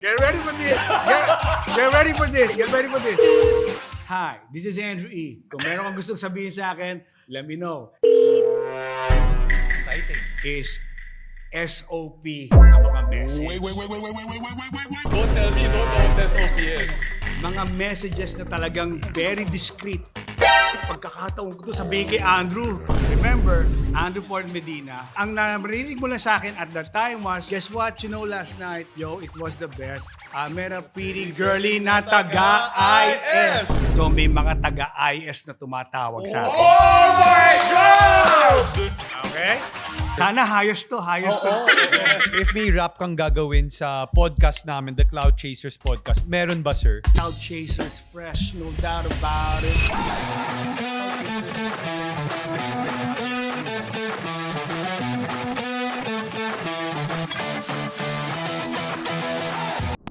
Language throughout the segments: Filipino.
Get ready for this! Get ready for this! Get ready for this! Hi, this is Andrew E. Kung meron kang gustong sabihin sa akin, let me know. Exciting. Is SOP na mga message. Wait. Don't tell me you don't know what the SOP is. Mga messages na talagang very discreet. Pagkakataon ko to sabihin kay Andrew. Remember, Andrew Ford Medina. Ang narinig mo lang sa akin at that time was, guess what? You know, last night, yo, it was the best. I met a pretty girly na taga-IS. So, may mga taga-IS na tumatawag sa akin. Oh my God! Okay? Sana hayos to. Yes, if may rap kang gagawin sa podcast namin, The Cloud Chasers Podcast, meron ba, sir? Cloud Chasers fresh, no doubt about it.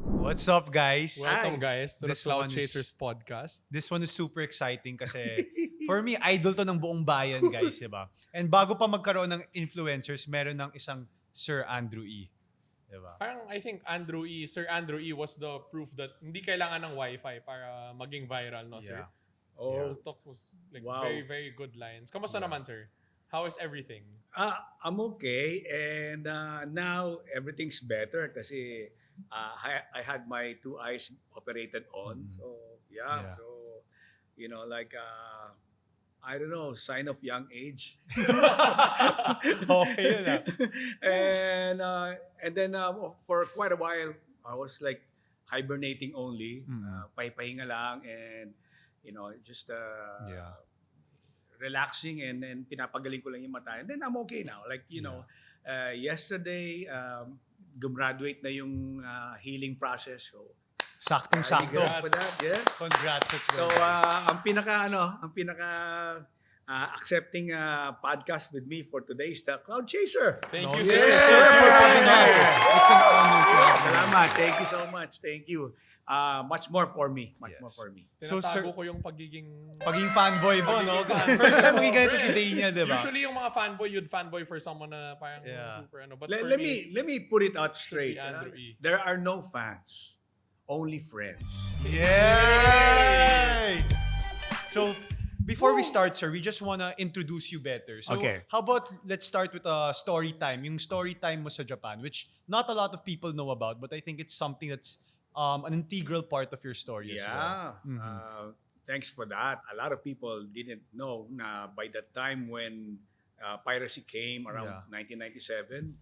What's up, guys? Welcome guys to the This Cloud one is- Chasers podcast. This one is super exciting kasi for me, idol to ng buong bayan, guys, diba? And bago pa magkaroon ng influencers, meron ng isang Sir Andrew E. Diba? Parang I think Sir Andrew E was the proof that hindi kailangan ng wifi para maging viral, no sir? Yeah. Real talk was like Wow. very, very good lines. Kamusta naman sir? How is everything? I'm okay, and now everything's better kasi I had my two eyes operated on. So Yeah. so you know, like I don't know, sign of young age. Okay yun ah. And then for quite a while I was like hibernating only, pahinga lang, and you know, just Yeah. relaxing and pinapagaling ko lang yung mata. And then I'm okay now. Like, you know, yesterday, gumraduate na yung healing process. So, Saktong-sakto. good for that, yeah. Congrats. Let's So, go, guys. ang pinaka accepting podcast with me for today is the Cloud Chaser. Thank No, you, yes, sir. sir, for having us. It's an honor to have you. Salamat. Thank you so much. Thank you. Much more for me. Much Yes. more for me. So, sir, Tinatago ko yung pagiging... paging fanboy mo, no? Pagiging First time maging ganito fanboy. si Daniel, diba? Usually yung mga fanboy, you'd fanboy for someone na parang Yeah. super ano. But Let, for let me put it out straight. Andrew E. There are no fans, only friends. Yay! So, before we start, sir, we just wanna introduce you better. So, Okay. how about let's start with a story time. Yung story time mo sa Japan, which not a lot of people know about, but I think it's something that's an integral part of your story as well. Yeah. Thanks for that. A lot of people didn't know na by the time when piracy came around Yeah. 1997,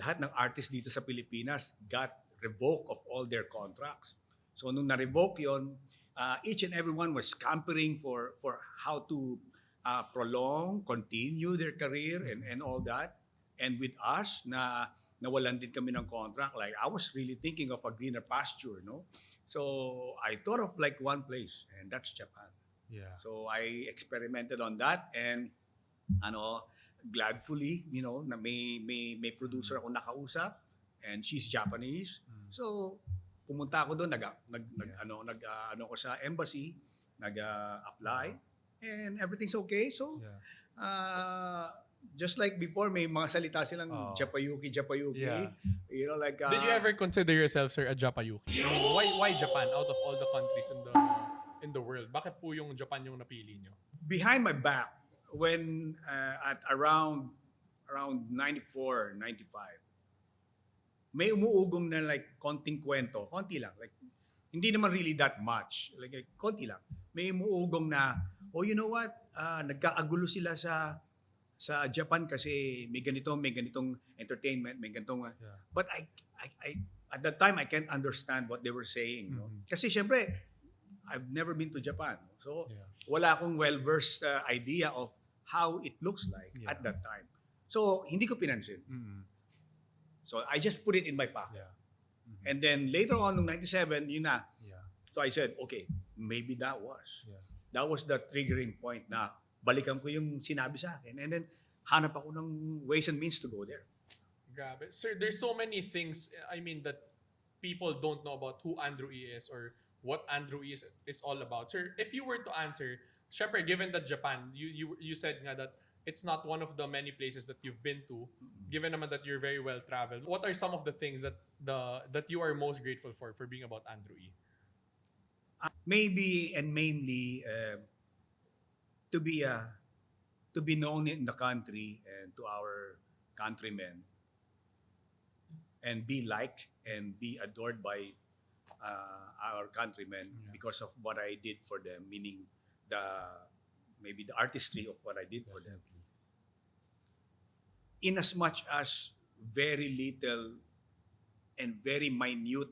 lahat ng artists dito sa Pilipinas got revoked of all their contracts. So nung na-revoke yon, each and everyone was scampering for how to continue their career and all that. And with us na nawalan din kami ng contract, like I was really thinking of a greener pasture, no? So I thought of like one place, and that's Japan. Yeah. So I experimented on that, and gladfully, you know, na may producer ako nakausap, and she's Japanese. So pumunta ako doon, nag ko sa embassy, apply, and everything's okay. So just like before, may mga salita silang Japayuki. Yeah. You know, like Did you ever consider yourself, sir, a Japayuki? I mean, why Japan out of all the countries in the world? Bakit po yung Japan yung napili nyo? behind my back when at around 94, 95, may umuugong na like konting kwento, konti lang, like hindi naman really that much, like konti lang. May umuugong na, oh, you know what? Nagkakagulo sila sa Japan kasi may ganitong entertainment, may ganitong but I at that time I can't understand what they were saying, no? Kasi syempre I've never been to Japan. So wala akong well-versed idea of how it looks like at that time. So hindi ko pinansin. So I just put it in my pocket. And then later on in 97, yun na. So I said, okay, maybe that was the triggering point na balikan ko yung sinabi sa akin. And then hanap ako ng ways and means to go there. Grabe. Sir, there's so many things, I mean, that people don't know about who Andrew E is or what Andrew E is all about. Sir, if you were to answer, syempre, given that Japan, you said nga that it's not one of the many places that you've been to, given naman that you're very well traveled. What are some of the things that you are most grateful for being about Andrew E? Maybe and mainly to be known in the country and to our countrymen, and be liked and be adored by our countrymen because of what I did for them, meaning maybe the artistry of what I did for them. In as much as very little and very minute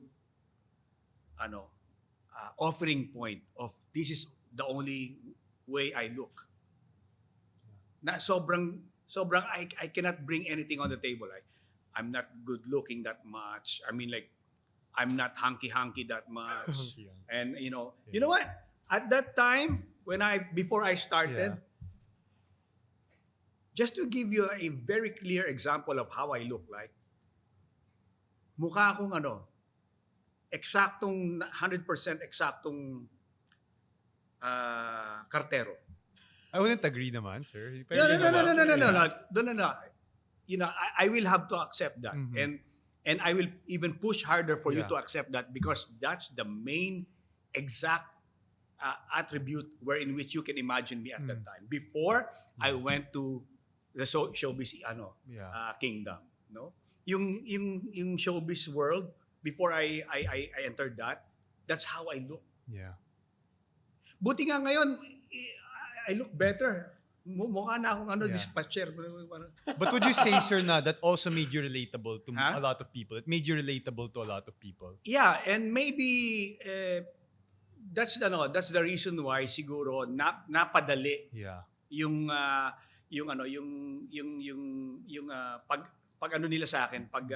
offering point of this is the only way I look. Na sobrang I cannot bring anything on the table. I'm not good looking that much. I mean, like, I'm not hunky that much. And you know what? At that time before I started, just to give you a very clear example of how I look like, mukha akong eksaktong 100% eksaktong kartero. I wouldn't agree naman, sir. No. You know, I will have to accept that. And I will even push harder for you to accept that, because that's the main exact attribute in which you can imagine me at that time. Before I went to the showbiz kingdom, no? Yung showbiz world, before I entered that, that's how I look. Yeah. Buti nga ngayon, I look better. Mukha na akong dispatcher. But would you say, sir, na that also made you relatable to a lot of people? It made you relatable to a lot of people. Yeah, and maybe that's the reason why siguro napadali yung pag ano nila sa akin, pag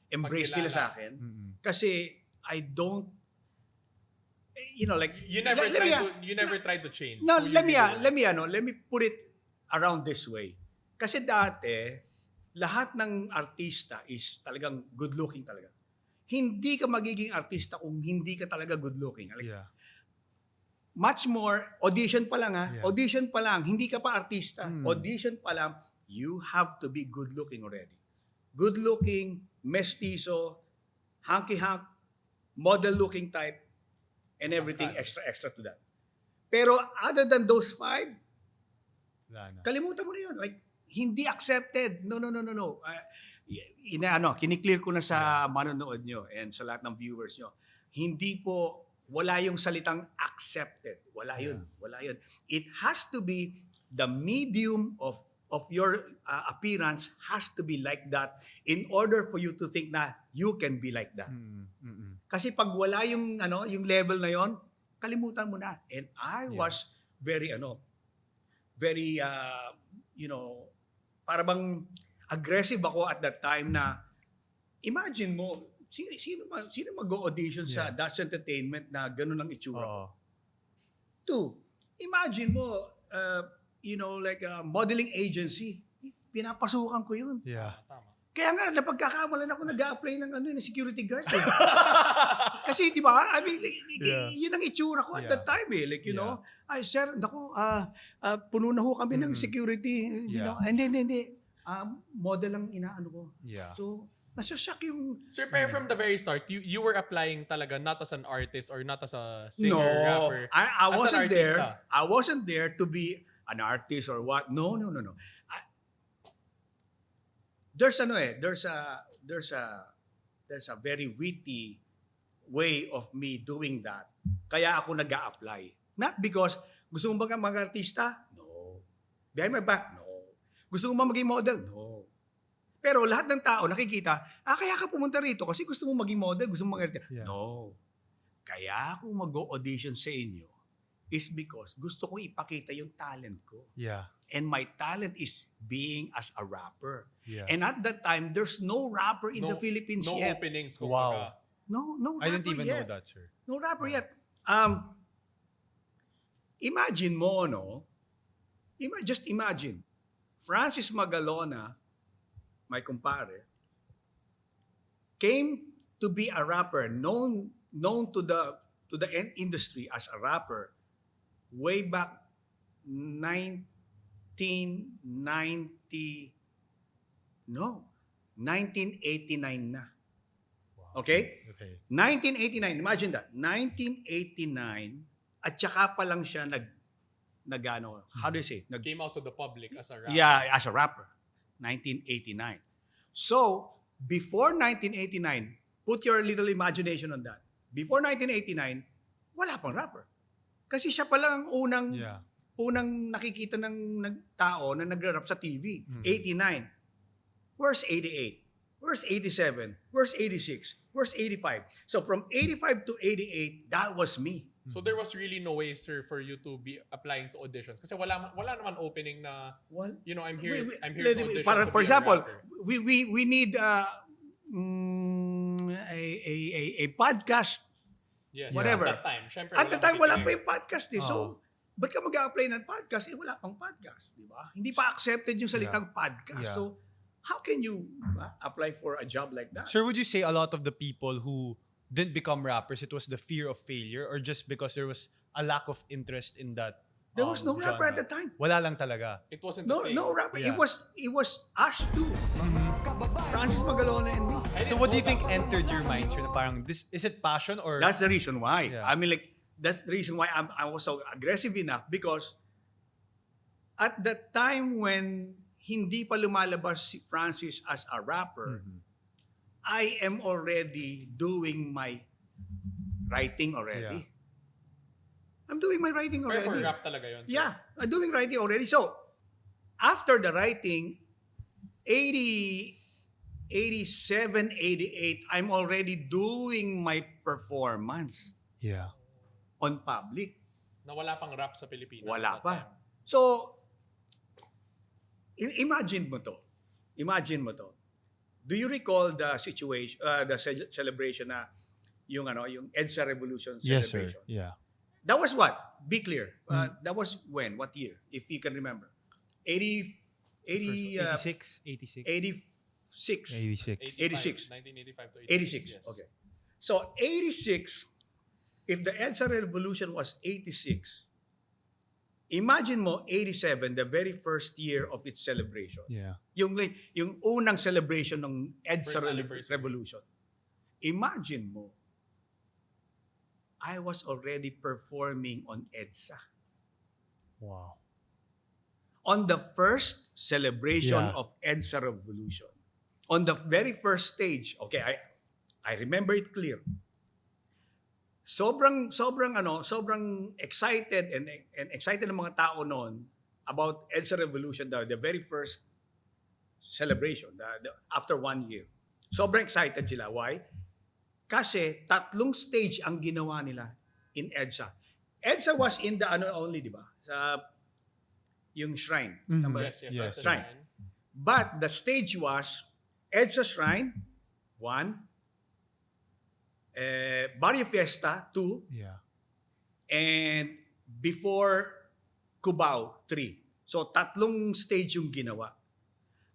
embrace nila sa akin. Kasi I don't, like, You never tried to change. No, who let you really were. me put it around this way. Kasi dati, lahat ng artista is talagang good looking talaga. Hindi ka magiging artista kung hindi ka talaga good looking. Like, much more, audition pa lang audition pa lang, hindi ka pa artista. Audition pa lang, you have to be good looking already. Good looking, mestizo, hanky-hank, model looking type, and everything extra to that. Pero other than those 5, kalimutan mo na yun. Like, hindi accepted. No. Kiniklear ko na sa manonood nyo and sa lahat ng viewers nyo. Hindi po, wala yung salitang accepted. Wala yun. It has to be the medium of your appearance has to be like that in order for you to think na you can be like that. Kasi pag wala yung level na yon, kalimutan mo na. And I was very para bang aggressive ako at that time na imagine mo sino mag-audition sa Dutch Entertainment na ganun ang itsura. 2, imagine mo like a modeling agency, pinapasukan ko yun. Tama. Kaya nga, napagkakamalan ako nag-a-apply ng security guard. Kasi, di ba, I mean, yun ang itsura ko at that time. Like, you know, ay, sir, naku, puno na ho kami ng security. You know, hindi. Model ang inaano ko. So, nasashock yung... Sir, pero from the very start, you were applying talaga not as an artist or not as a singer, rapper. I as wasn't an artista. there. I wasn't there to be an artist or what. No. There's a very witty way of me doing that. Kaya ako nag-a-apply. Not because gusto mo ba mag-artista? No. Behind my back? No. Gusto mo ba maging model? No. Pero lahat ng tao nakikita, kaya ka pumunta rito kasi gusto mo maging model, gusto mo mag-artista. No. Kaya ako mag-audition sa inyo is because gusto ko ipakita yung talent ko. And my talent is being as a rapper. And at that time, there's no rapper in the Philippines no yet. Openings. Wow. No rapper I didn't even yet. know that, sir. No rapper yet. Imagine mo, no? Just imagine. Francis Magalona, my kumpare, came to be a rapper, known to the industry as a rapper way back 1989 na. Okay? Okay. 1989, imagine that. 1989, at saka pa lang siya how do you say it? Came out to the public as a rapper. Yeah, as a rapper. 1989. So, before 1989, put your little imagination on that. Before 1989, wala pang rapper. Kasi siya pa lang ang unang nakikita ng tao na nagra-rap sa TV. 89. Where's 88? Where's 87? Where's 86? Where's 85? So from 85 to 88, that was me. So there was really no way, sir, for you to be applying to auditions. Kasi wala naman opening na, Well, you know, I'm here to audition. For to be a example, rapper. we need a podcast. Yes, whatever. At that time, syempre, At the time, wala pa makikinig. yung podcast eh. So, ba't ka mag-a-apply ng podcast? Eh, wala pang podcast. Di ba? Hindi pa accepted yung salitang podcast. Yeah. So, how can you apply for a job like that? Sir, would you say a lot of the people who didn't become rappers, it was the fear of failure or just because there was a lack of interest in that? There was no rapper at genre? the time. Wala lang talaga. It wasn't the thing. No rapper. Yeah. It was us two. Francis Magalona and me. I So didn't what do you know think that. entered your mind, sir? Na parang, is it passion or? That's the reason why. Yeah. I mean, like, that's the reason why I was so aggressive enough because at the time when hindi pa lumalabas si Francis as a rapper, I am already doing my writing already. I'm doing my writing Pero for already. rap talaga yun, sir. Yeah, I'm doing writing already. So, after the writing, 87, 88, I'm already doing my performance Yeah. on public. Na wala pang rap sa Pilipinas. Wala that pa. time. So, imagine mo to. Imagine mo to. Do you recall the situation, the celebration na yung EDSA Revolution Yes, sir. celebration? Yeah. That was what? Be clear. That was when? What year? If you can remember. 86. 86. 86. 1985 to 86. Yes. Okay. So 86, if the EDSA Revolution was 86, imagine mo 87, the very first year of its celebration. Yeah. Yung unang celebration ng EDSA First anniversary. Revolution. Imagine mo, I was already performing on EDSA. Wow. On the first celebration Yeah. of EDSA Revolution, on the very first stage, okay, I remember it clear. Sobrang excited and excited ng mga tao noon about EDSA Revolution, the very first celebration, after 1 year. Sobrang excited sila. Why? Kasi 3 stage ang ginawa nila in EDSA. EDSA was in the only, di ba? Sa yung shrine. Tama ba? Yes, Yes. that's Shrine. fine. But the stage was EDSA Shrine, 1, Barrio Fiesta, 2, Yeah. and before Cubao, 3. So 3 stage yung ginawa.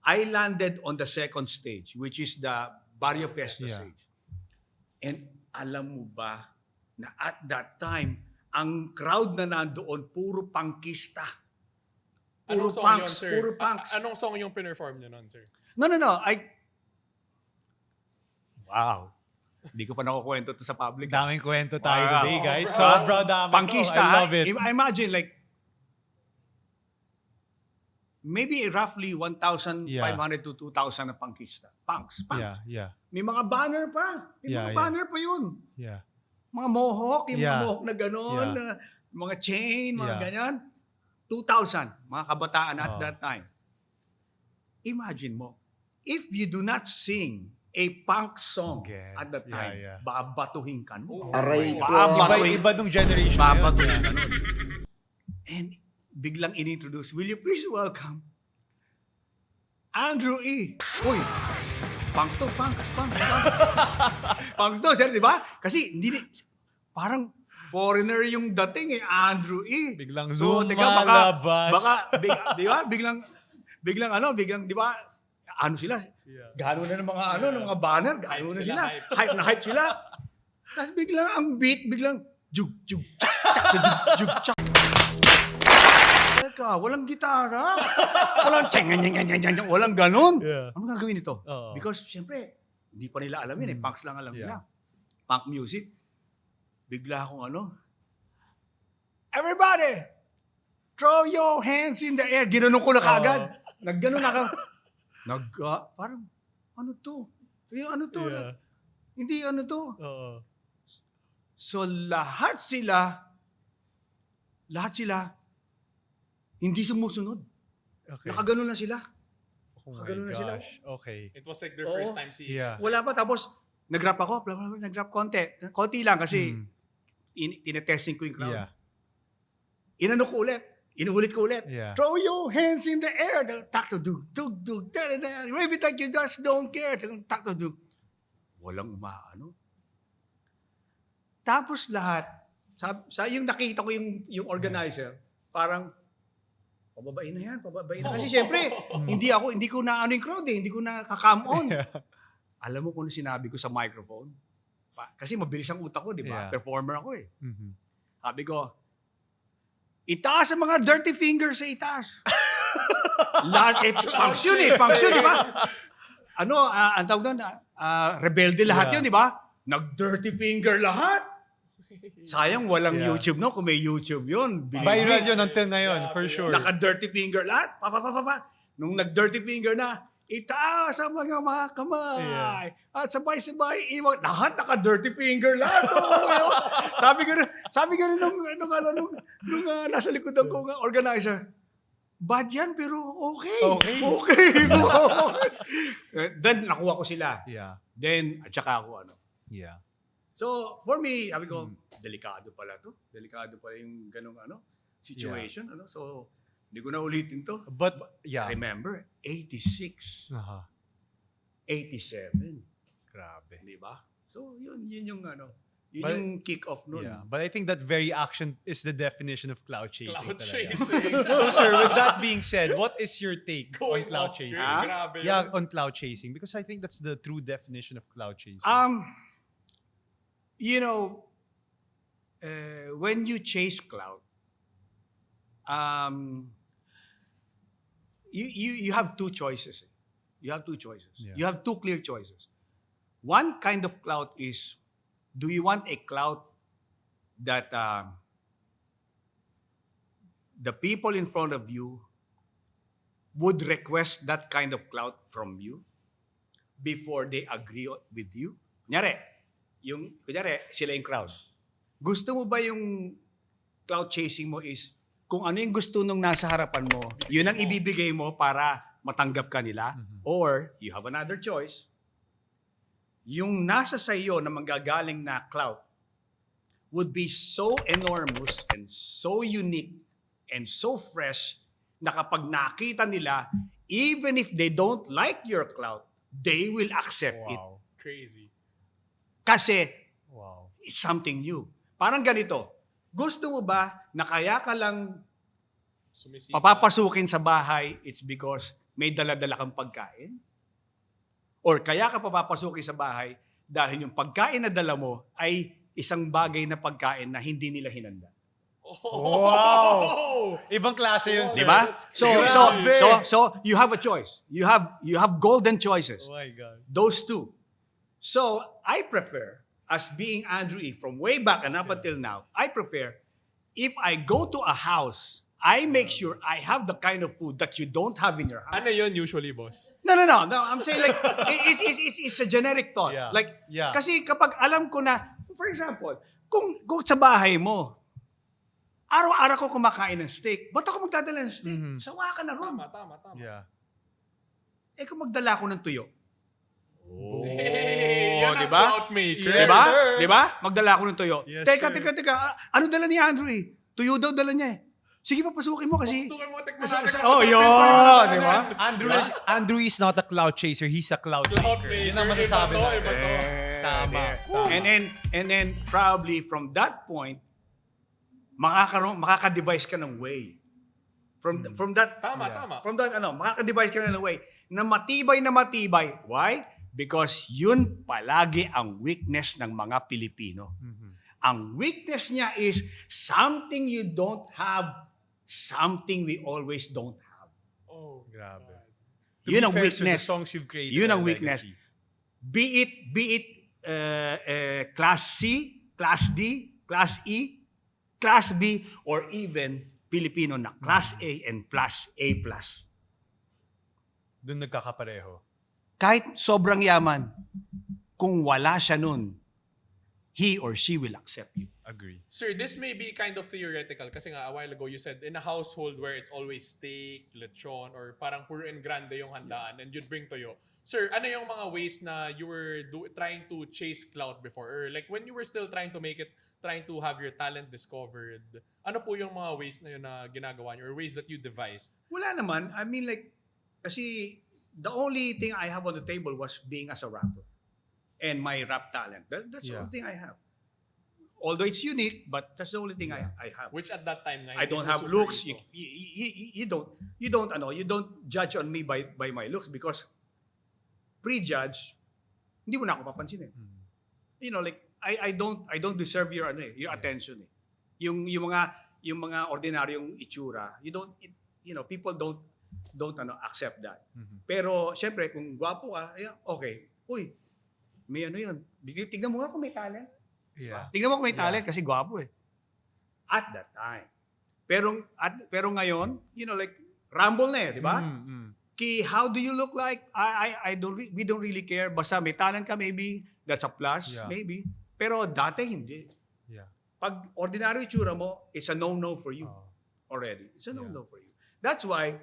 I landed on the second stage, which is the Barrio Fiesta Yeah. stage. And alam mo ba na at that time, ang crowd na nandoon, puro pangkista. Puro Anong song yun, punks, sir? puro punks. Anong song yung pinerform nyo nun, sir? No. Wow. Hindi ko pa nakukwento to sa public. Daming kwento tayo Wow. today, guys. Bro. Sobrang dami Pangkista. to. I love it. Imagine like maybe roughly 1,500 to 2,000 na pangkista. Punks. Yeah. May mga banner pa. May Yeah, mga yeah. banner pa yun. Yeah. Mga mohawk, yung mga Yeah. mohawk na gano'n, Yeah. na mga chain, mga Yeah. ganyan. 2,000, mga kabataan at Oh. that time. Imagine mo, if you do not sing a punk song Yes. at that Yeah, time, yeah. babatuhin ka nun. Oh, Aray ko. Iba nung generation na yun. Babatuhin ka nun. And biglang inintroduce, will you please welcome Andrew E. Uy, punk to, punks. Punks to, sir, di ba? Kasi parang foreigner yung dating Andrew E. Biglang baka, lumalabas. di ba? Biglang, di ba? Ano sila? Yeah. Gano'n na ng mga ng mga banner, gano'n na Hype sila. sila, Hype na hype sila. Tapos biglang ang beat, biglang jug, jug, chak, chak, jug, jug, chak. Teka, walang gitara. Walang walang ganun. Yeah. Ano gagawin ito? Oo. Because, siyempre, hindi pa nila alam yun eh. Punks lang alam Yeah. nila. Punk music. Bigla akong everybody, throw your hands in the air. Ginanon ko na kaagad. Nagganon ako. Parang, ano to? Ano to? Yeah. Hindi ano to. Oo. So, lahat sila, hindi sumusunod. Okay. Nakaganon na sila. Oh my Nakaganon na sila. gosh. Okay. It was like their Oo. first time seeing. Yeah. Wala pa. Tapos, nag-rap ako. Nag-rap konti. Konti lang kasi tinetesting ko yung crowd. Yeah. Inano ko ulit. Inuulit ko ulit. Yeah. Throw your hands in the air. Tak to do. Maybe that you just don't care. Tak to do. Walang umaano. Tapos lahat, sa yung nakita ko yung organizer, parang, pababain na yan, pababain na. Kasi syempre, hindi ko na ano yung crowd eh, hindi ko na kakam on. Alam mo kung ano sinabi ko sa microphone? Kasi mabilis ang utak ko, di ba? Yeah. Performer ako eh. Mhm. Sabi ko, itaas ang mga dirty fingers sa itaas. Lahat, function, di ba? Ang tawag doon, rebelde lahat Yeah. yun, di ba? Nag-dirty finger lahat. Sayang walang Yeah. YouTube, no? Kung may YouTube yun, Viral yun until ngayon, for sure. Naka-dirty finger lahat. Nung nag-dirty finger na, itaas ang mga kamay. Yeah. At sabay-sabay, iwan. Lahat naka-dirty finger lahat. Oh, sabi ko rin nung nasa likodan ko nga organizer, bad yan, pero okay. Okay. Then, nakuha ko sila. Yeah. Then, at saka ako, Yeah. So, for me, sabi ko, delikado pala to. Delikado pala yung ganong situation. So, hindi ko na ulitin to. But, yeah. Remember, 86, Aha. 87. Grabe. Di ba? So, yun yung But- yung kick-off nun. Yeah. But I think that very action is the definition of cloud chasing. Cloud talaga. chasing. So, sir, with that being said, what is your take Going on cloud off chasing? script. Ah? Grabe Yeah, yun. on cloud chasing. Because I think that's the true definition of cloud chasing. When you chase cloud, you have two choices. You have two choices. Yeah. You have two clear choices. One kind of cloud is, do you want a cloud that the people in front of you would request that kind of cloud from you before they agree with you? Kunyari, sila yung crowd. Gusto mo ba yung cloud chasing mo is kung ano yung gusto nung nasa harapan mo, yun ang ibibigay mo para matanggap ka nila? Or, you have another choice, yung nasa sa iyo na manggagaling na cloud would be so enormous and so unique and so fresh na kapag nakita nila, even if they don't like your cloud, they will accept it. Wow. Crazy. Kasi Wow. it's something new. Parang ganito, gusto mo ba na kaya ka lang Sumisip. papapasukin sa bahay, it's because may dala-dala kang pagkain? Or kaya ka papapasukin sa bahay dahil yung pagkain na dala mo ay isang bagay na pagkain na hindi nila hinanda? Oh. Ibang klase yun, sir. Di ba? That's So you have a choice. You have golden choices. Oh my God. Those two. So I prefer, as being Andrew E. from way back and up until now, I prefer if I go to a house, I make sure I have the kind of food that you don't have in your house. Ano yun usually, boss? No. I'm saying like it's a generic thought. Yeah. Like Yeah. kasi kapag alam ko na, for example, kung sa bahay mo, araw-araw ko kumakain ng steak, ba't ako magdadala ng steak? Sawa ka na ron. Tama. Yeah. Eh kung magdala ko ng tuyo. Hey, yan di ang ba? cloud maker. Yes, Di ba? sir. Di ba? Magdala ko ng tuyo. Yes, Teka. Ano dala ni Andrew eh? Tuyo daw dala niya eh. Sige, papasukin mo kasi. Sukan mo, tikman Sa- natin. sa- oh, yun, di ba? Andrew is not a cloud chaser. He's a cloud Cloud maker. maker. Yun ang masasabi Iba to, natin. iba to. Tama. And then probably from that point, makaka-devise ka ng way. From that Tama. makaka-devise ka na ng way na matibay. Why? Because yun palagi ang weakness ng mga Pilipino. Ang weakness niya is something you don't have something we always don't have. Oh, Grabe. God. To Yun be ang fair, sir, weakness. the songs you've created Yun are ang weakness. legacy. Be it Class C, Class D, Class E, Class B, or even Filipino na Class A and Plus A+. Doon nagkakapareho. Kahit sobrang yaman, kung wala siya nun, he or she will accept you. Agree. Sir, this may be kind of theoretical kasi nga a while ago you said in a household where it's always steak, lechon, or parang puro and grande yung handaan and you'd bring toyo. Sir, ano yung mga ways na you were trying to chase clout before? Or like when you were still trying to make it, trying to have your talent discovered, ano po yung mga ways na yun na ginagawa niyo or ways that you devised? Wala naman. I mean like, kasi the only thing I have on the table was being as a rapper. And my rap talent. That's the Yeah. only thing I have. Although it's unique, but that's the only thing I have. Which at that time, nga, I hindi don't mo have super looks. iso. You don't judge on me by my looks because pre-judge, hindi mo na ako papansin eh. You know, like I don't deserve your attention eh. Yung mga ordinaryong itsura, people don't accept that. Pero syempre kung gwapo ka, yeah, okay. Uy, may ano yun. Tignan mo nga kung may talent. Yeah. Tignan mo kung may talent kasi gwapo eh. At that time. Pero ngayon, like rumble na eh, di ba? How do you look like? We don't really care. Basta may talent ka maybe, that's a plus, Yeah. maybe. Pero dati hindi. Yeah. Pag ordinary itsura mo, it's a no-no for you already. It's a no-no for you. That's why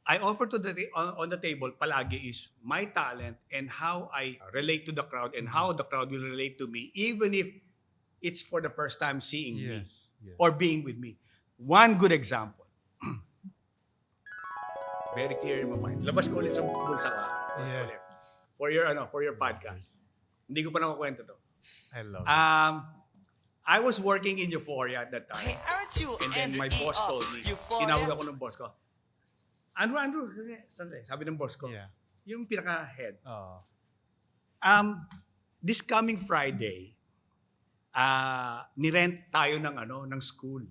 I offer on the table palagi is my talent and how I relate to the crowd and how the crowd will relate to me even if it's for the first time seeing me Yes. Yes. or being with me. One good example. Very clear in my mind. Labas ko ulit sa bulsa ko. Labas ko Yeah. ulit. For your podcast. Hindi ko pa nakukwento to. I love it. I was working in Euphoria at that time. Hey, aren't you And then my boss told me, tinawag ako ng boss ko, Andrew, sabi ng boss ko, Yeah. yung pinaka-head, Oh. this coming Friday, nirent tayo ng school.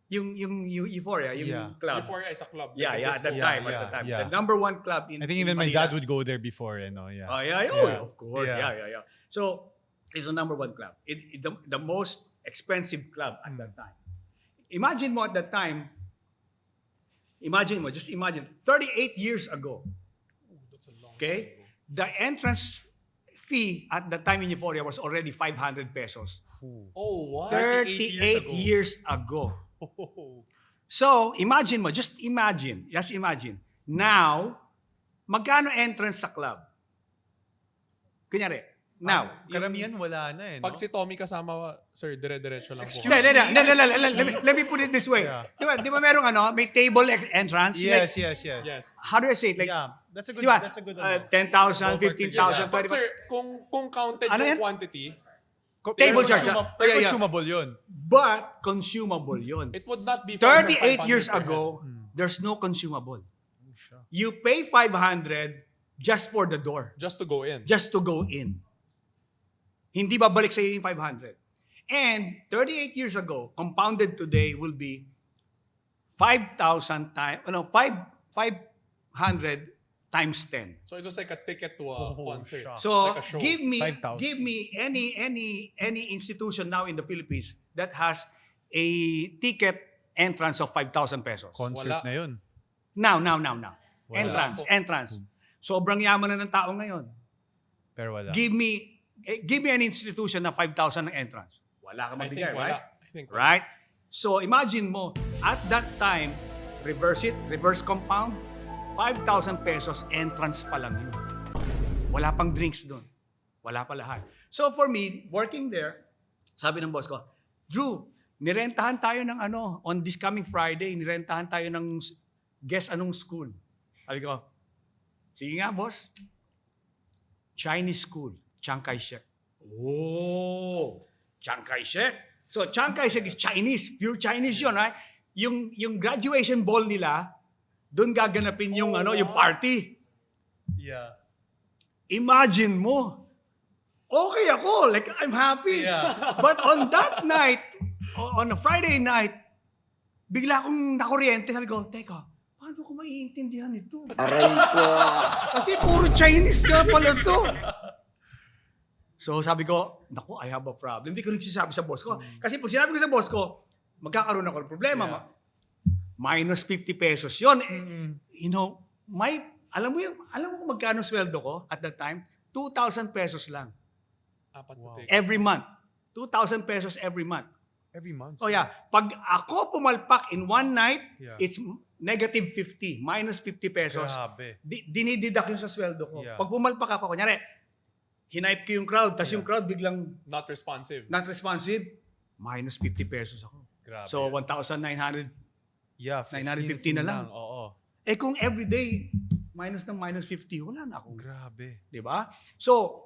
Yung Euphoria, yung Yeah. club. Euphoria is a club. Yeah, like a at that disco. time, Yeah, at that time. yeah. The number one club in I think even in my Manila. dad would go there before, yeah. Oh, yeah, Yeah. of course. Yeah. Yeah. So, it's the number one club. The most expensive club at that time. Imagine mo at that time, just imagine, 38 years ago, Ooh, that's a long okay? time ago. The entrance fee at that time in Euphoria was already 500 pesos. Oh, what? 38 years ago. Oh. So, just imagine. Now, magkano entrance sa club? Kunyari, now. Karamihan wala na eh, no? Pag si Tommy kasama, sir, dire-diretso lang po. Let me put it this way. Yeah. Di ba merong may table entrance? Yes, Like, yes, yes. Yes. how do I say it? Like, Yeah, that's a good, di ba? that's a good 10,000, Ballpark 15,000, But 20,000. sir, kung counted Ano yung yan? quantity, Table charge. Pero Yeah. consumable yun. But consumable yun. it would not be 400, 38 years 500 per ago, Hmm. there's no consumable. You pay 500 just for the door. head. Just to go in. Just to go in. Hindi babalik sa iyo yung 500. And 38 years ago, compounded today will be 5,000 times, 500 times 10. So it was like a ticket to a concert. shock. So like a show. give me 5,000. any institution now in the Philippines that has a ticket entrance of 5,000 pesos. Concert Wala. na yun. Now. Wala. Entrance. Sobrang yaman na ng tao ngayon. Pero wala. Give me an institution na 5,000 ng entrance. Wala ka I think mabigay, wala. right? I think wala. Right? So imagine mo, at that time, reverse compound, 5,000 pesos entrance pa lang yun. Wala pang drinks doon. Wala pa lahat. So for me, working there, sabi ng boss ko, Drew, nirentahan tayo ng on this coming Friday, nirentahan tayo ng guess anong school. Sabi ko, sige nga boss, Chinese school, Chiang Kai-shek. Oh, Chiang Kai-shek. So Chiang Kai-shek is Chinese, pure Chinese yun, right? Yung graduation ball nila, doon gaganapin yung yung party. Yeah. Imagine mo. Okay ako, like I'm happy. Yeah. But on that night, on a Friday night, bigla akong nakuryente. Sabi ko, teka, paano ko maiintindihan ito? Aray ko. Kasi puro Chinese ka pala to. So sabi ko, naku, I have a problem. Hindi ko nagsasabi sa boss ko. Kasi pag sinabi ko sa boss ko, magkakaroon ako ng problema. Yeah. Minus 50 pesos yun. You know, alam mo kung magkano sweldo ko at that time? 2,000 pesos lang. Apat Wow. puti. Every month. 2,000 pesos every month. Every month. Oh yeah, pag ako pumalpak in one night, Yeah. it's negative 50, minus 50 pesos. Grabe. Dinididak yun sa sweldo ko. Yeah. Pag pumalpak ako, kunyari, hinipe ko yung crowd, tapos yung crowd biglang Not responsive. not responsive, minus 50 pesos ako. Grabe. So, 1,900. yeah, 950 na lang. Oo. Eh kung everyday, minus 50, wala na akong, Grabe. di ba? So,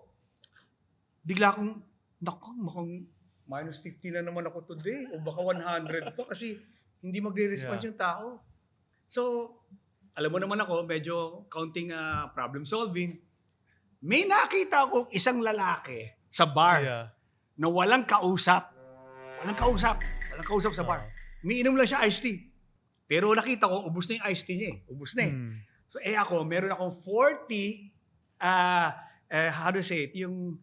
bigla akong, naku, mukhang minus 50 na naman ako today. O baka 100 pa kasi hindi magre-response Yeah. yung tao. So, alam mo naman ako, medyo counting problem solving. May nakita akong isang lalaki sa bar Yeah. na walang kausap. Walang kausap sa bar. Umiinom lang siya iced tea. Pero nakita ko, ubus na yung iced tea niya eh. Ubus na eh. So ako, meron akong 40, how to say it, yung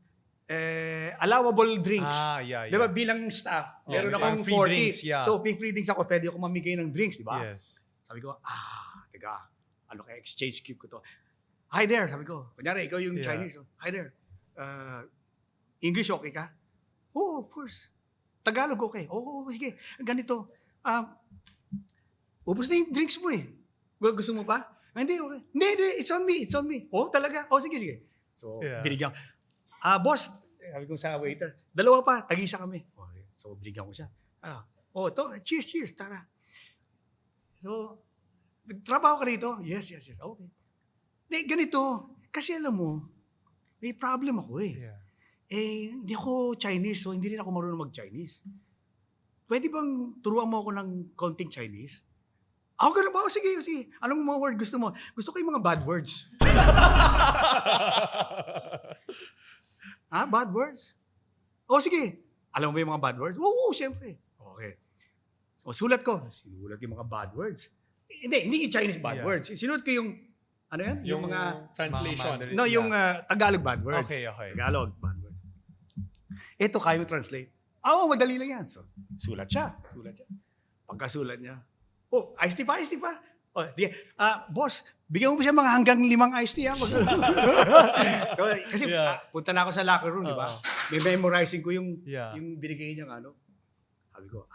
allowable drinks. Yeah. Di ba bilang staff, meron Yes, akong free 40. drinks, yeah. So free drinks ako, pwede ako mamigay ng drinks, di ba? Yes. Sabi ko, teka, ano kaya exchange cube ko to. Hi there, sabi ko. Kunyari, ikaw yung Yeah. Chinese. Hi there. English okay ka? Oh, of course. Tagalog okay. Oo, sige. Ganito. Ubus na yung drinks mo eh. Gusto mo pa? Hindi, okay. Hindi, it's on me. Oh, talaga? Oh, sige. So, Yeah. binigyan. Boss, sabi ko sa waiter, dalawa pa, tag-isa kami. Okay. So, binigyan ko siya. Cheers, tara. So, nagtrabaho ka rito? Yes. Okay. Hindi, ganito. Kasi alam mo, may problem ako eh. Yeah. Hindi ako Chinese, so hindi rin ako marunong mag-Chinese. Pwede bang turuan mo ako ng konting Chinese? Ganun ba? Sige. Anong mga word gusto mo? Gusto ko yung mga bad words. Bad words? Sige. Alam mo ba yung mga bad words? Oo, siyempre. Okay. So, sulat ko. Sinulat yung mga bad words. Hindi yung Chinese bad Yeah. words. Sinulat ko yung, ano yan? Yung mga, translation. Mandarin. no, yung Tagalog bad words. Okay. Tagalog bad words. Ito, kaya mo translate. Madali lang yan. So, sulat siya. Pagkasulat niya, iced tea pa. Di, boss, bigyan mo siya mga hanggang 5 iced tea. So, kasi Yeah. punta na ako sa locker room, di ba? Oo. May memorizing ko yung Yeah. yung binigay niya ano. Sabi ko,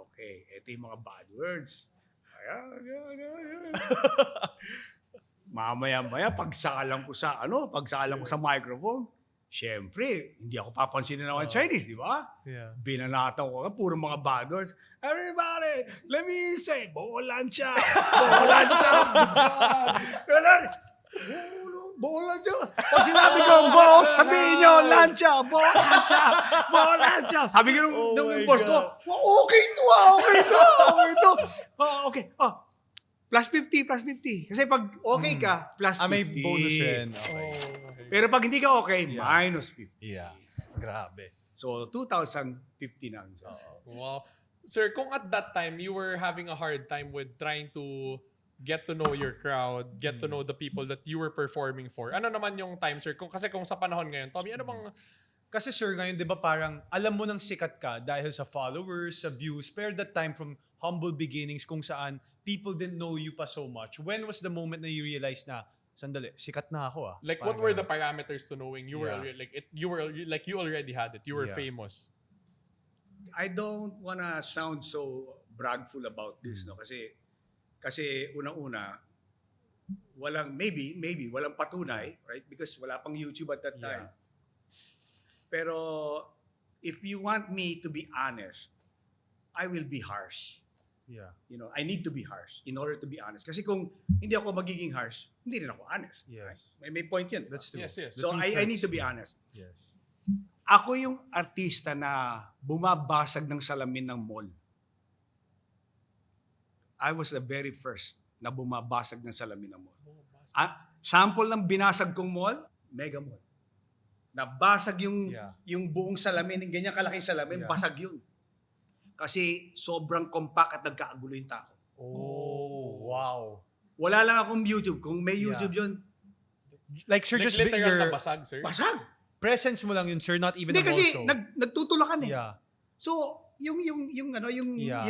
okay. Ito yung mga bad words. Ayan. Mamaya, pagsalang ko sa microphone, syempre, hindi ako papansinin naman Chinese, di ba? Yeah. Binanataw ko, puro mga bad words. Everybody, let me say, Bolansya. Bolansya. Pag sinabi ko, sabihin nyo, Lansya, Bolansya. Sabi ko nung boss ko, okay to. Okay. Plus 50. Kasi pag okay ka, plus 50. May bonus rin. Okay. Okay. Pero pag hindi ka okay, Yeah. minus 50. Yeah. Grabe. So, 2,050 na. Wow. Sir, kung at that time you were having a hard time with trying to get to know your crowd, get to know the people that you were performing for, ano naman yung time, sir? Kasi kung sa panahon ngayon, Tommy, ano bang... Kasi sir, ngayon 'di ba parang alam mo nang sikat ka dahil sa followers, sa views, pero that time from humble beginnings kung saan people didn't know you pa so much. When was the moment na you realized na sandali, sikat na ako Like, Parang what were the ganun. parameters to knowing you were Yeah. you already had it, you were Yeah. famous? I don't wanna sound so bragful about this, no? Kasi unang-una, walang patunay, right? Because wala pang YouTube at that time. Yeah. Pero if you want me to be honest, I will be harsh. Yeah. You know, I need to be harsh in order to be honest. Kasi kung hindi ako magiging harsh, hindi rin ako honest. Yes. May point yun. That's true. Yes, yes. The So truth I need hurts. to be honest. Yes. Ako yung artista na bumabasag ng salamin ng mall. I was the very first na bumabasag ng salamin ng mall. Sample ng binasag kong mall, Mega Mall. Nabasag yung Yeah. yung buong salamin, yung ganyan kalaking salamin, Yeah. basag yun. Kasi sobrang compact at nagkakagulo yung tao. Oh, wow. Wala lang akong YouTube. Kung may Yeah. YouTube yun, Like, sir, Like just literal your na basag, sir. basag. presence mo lang yun, sir, not even Hindi a more kasi so. nagtutulakan eh. Yeah. So, yung Yeah.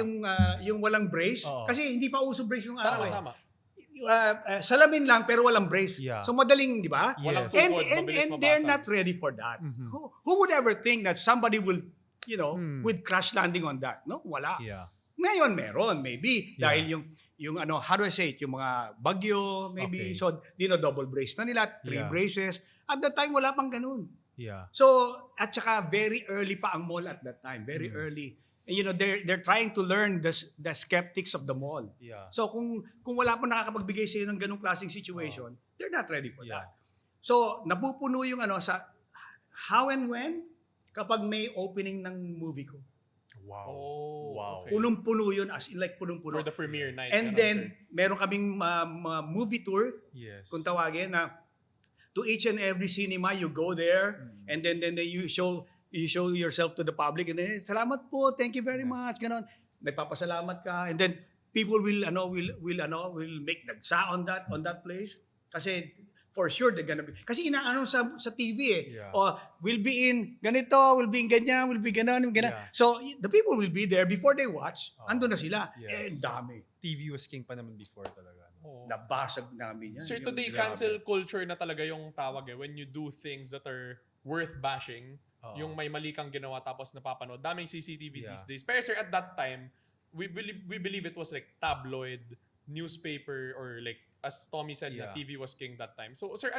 yung walang brace Oo. kasi hindi pa uso brace nung araw Tama, eh. tama. Salamin lang pero walang brace. Yeah. So madaling, di ba? Walang Yes. And tukod, and, mabilis and they're mabasag. not ready for that. Mhm. Who would ever think that somebody will, Hmm. with crash landing on that? No, wala. Yeah. Ngayon meron, maybe Yeah. dahil yung how do I say it, yung mga bagyo, maybe Okay. so double brace na nila, 3 Yeah. braces. At that time wala pang ganun. Yeah. So, at saka very early pa ang mall at that time, very Mm. early. And, they're trying to learn the skeptics of the mall. Yeah. So, kung wala pa nakakapagbigay sa ng ganung klaseng situation, they're not ready for Yeah. that. So, napupuno yung sa how and when kapag may opening ng movie ko. Wow. Oh, Wow. okay. Punong-puno yun, as in like punong-puno. For the premiere night. And ganun, then, sir. meron kaming movie tour, Yes. kung tawagin, na to each and every cinema, you go there, Mm. and then you show yourself to the public, and then, salamat po, thank you very much, ganon. Nagpapasalamat ka, and then, people will make dagsa on that place. Kasi, for sure, they're gonna be, kasi inaano sa TV eh. Yeah. O, we'll be in ganito, we'll be in ganyan, we'll be ganon, ganon. Yeah. So, the people will be there before they watch, ando na sila. Yes. Eh, dami. TV was king pa naman before talaga. Oo. Nabasag namin yan. Sir, Yung today, grabe. cancel culture na talaga yung tawag eh. When you do things that are worth bashing, Oo. yung may mali kang ginawa tapos napapanood. Daming CCTV Yeah. these days. Pero sir, at that time, we believe it was like tabloid, newspaper, or like, as Tommy said, na Yeah. TV was king that time. So, sir,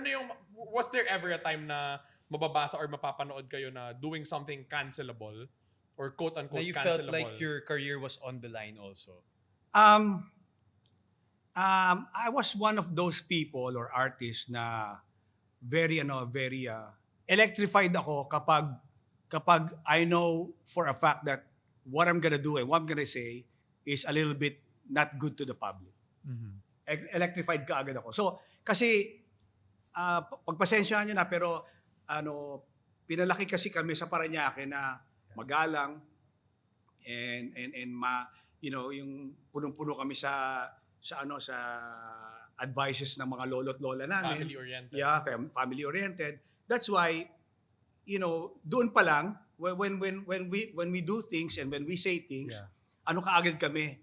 was there ever a time na mababasa or mapapanood kayo na doing something cancelable? Or Na quote-unquote you felt cancelable? like your career was on the line also. I was one of those people or artists na very electrified ako kapag I know for a fact that what I'm gonna do and what I'm gonna say is a little bit not good to the public. Mhm. Electrified ka agad ako. So, kasi pagpasensyahan nyo na pero pinalaki kasi kami sa Parañaque na magalang and yung punong-puno kami sa advices ng mga lolo't lola namin. Family-oriented. Yeah, family oriented. That's why doon pa lang when we do things and when we say things, Yeah. kaagad kami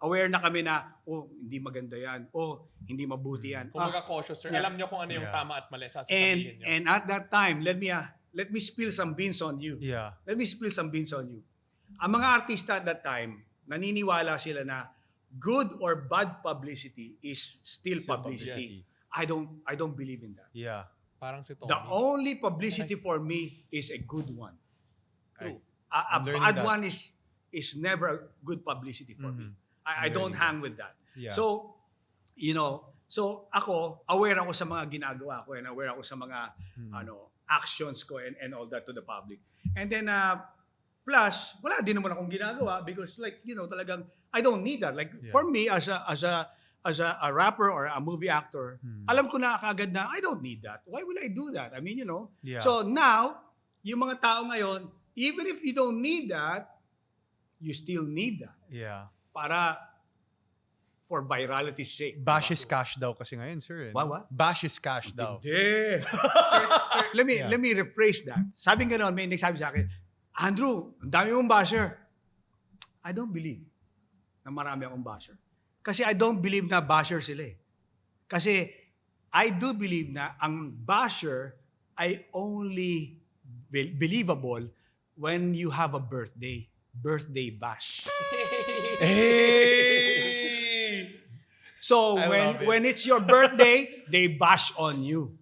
aware na kami na hindi maganda yan, hindi mabuti yan. Kung cautious, sir, Yeah. alam nyo kung ano yung Yeah. tama at mali sasabihin nyo. And at that time, let me spill some beans on you. Yeah. Let me spill some beans on you. Ang mga artista at that time, naniniwala sila na good or bad publicity is still publicity. I don't believe in that. Yeah. Parang si Tommy. The only publicity for me is a good one. True. A I'm learning bad that. one is never a good publicity for me. Mhm. I don't learning hang with that. Yeah. So, so ako, aware ako sa mga ginagawa ko and aware ako sa mga actions ko and all that to the public. And then plus, wala din naman akong ginagawa because talagang I don't need that. Like Yeah. for me as a rapper or a movie actor, alam ko na kagad na I don't need that. Why will I do that? I mean, Yeah. So now, yung mga tao ngayon, even if you don't need that, you still need that Yeah. for virality's sake. Bash is cash daw kasi ngayon, sir. What? Bash is cash daw. Hindi. Sir, let Yeah. me rephrase that. Sabi nga noon, may nagsabi sa akin, Andrew, ang dami mong basher. I don't believe na marami akong basher. Kasi I don't believe na basher sila eh. Kasi I do believe na ang basher ay only believable when you have a birthday bash. Hey! So I love it. when it's your birthday, they bash on you.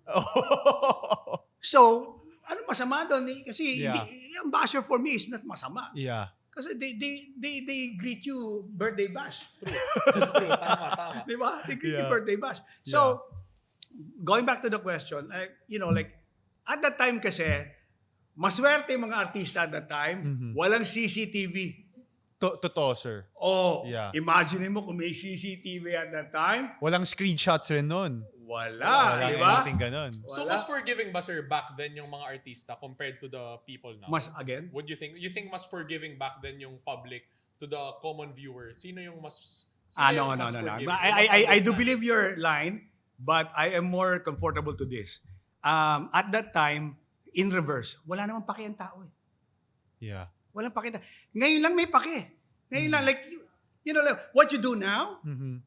So, ano masama doon eh? Kasi Yeah. ang basher for me is not masama. Yeah. Kasi they greet you birthday bash. That's true. Tama. Di ba? They greet you Yeah. birthday bash. So, going back to the question, like at that time kasi, maswerte yung mga artista at that time, walang CCTV. Totoo, sir. Oh, Yeah. imagine mo kung may CCTV at that time, Walang screenshots rin nun. Wala di ba? nating ganun. So Wala. mas forgiving ba sir back then yung mga artista compared to the people now? Mas, again, Would you think mas forgiving back then yung public to the common viewer? Sino yung mas no. mas I, forgiving? I, Mas I do understanding? believe your line, but I am more comfortable to this. At that time, in reverse, wala namang paki ang tao eh. Yeah. Walang paki. Ngayon lang may paki. Ngayon lang, like, you know, like, what you do now,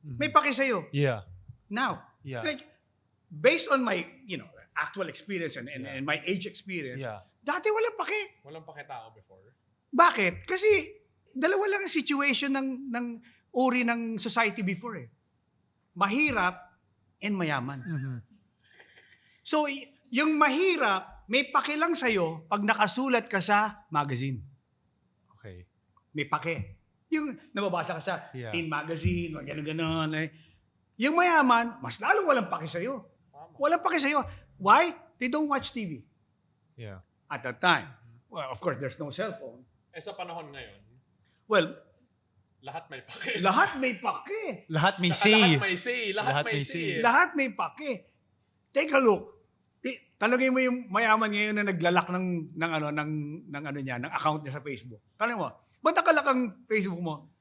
may paki sa'yo. Yeah. Now. Yeah. Like, based on my, actual experience and my age experience, Yeah. dati walang paki. Walang pakitao before. Bakit? Kasi dalawa lang ang situation ng uri ng society before eh. Mahirap and mayaman. So, yung mahirap, may paki lang sa'yo pag nakasulat ka sa magazine. Okay. May paki. Yung nababasa ka sa Yeah. teen magazine, mga ganun-ganun. Eh. Yung mayaman, mas lalong walang paki sa'yo. Tama. Walang paki sa'yo. Why? They don't watch TV Yeah. at that time. Well, of course, there's no cellphone. Sa panahon ngayon, Well, lahat may pake. lahat may paki. Lahat may Lahat say. may say. Lahat Lahat may may say. say. Lahat may paki. Take a look. Talagay mo yung mayaman ngayon na naglalak ng account niya sa Facebook. Tanong mo, ba't nakalak ang Facebook mo?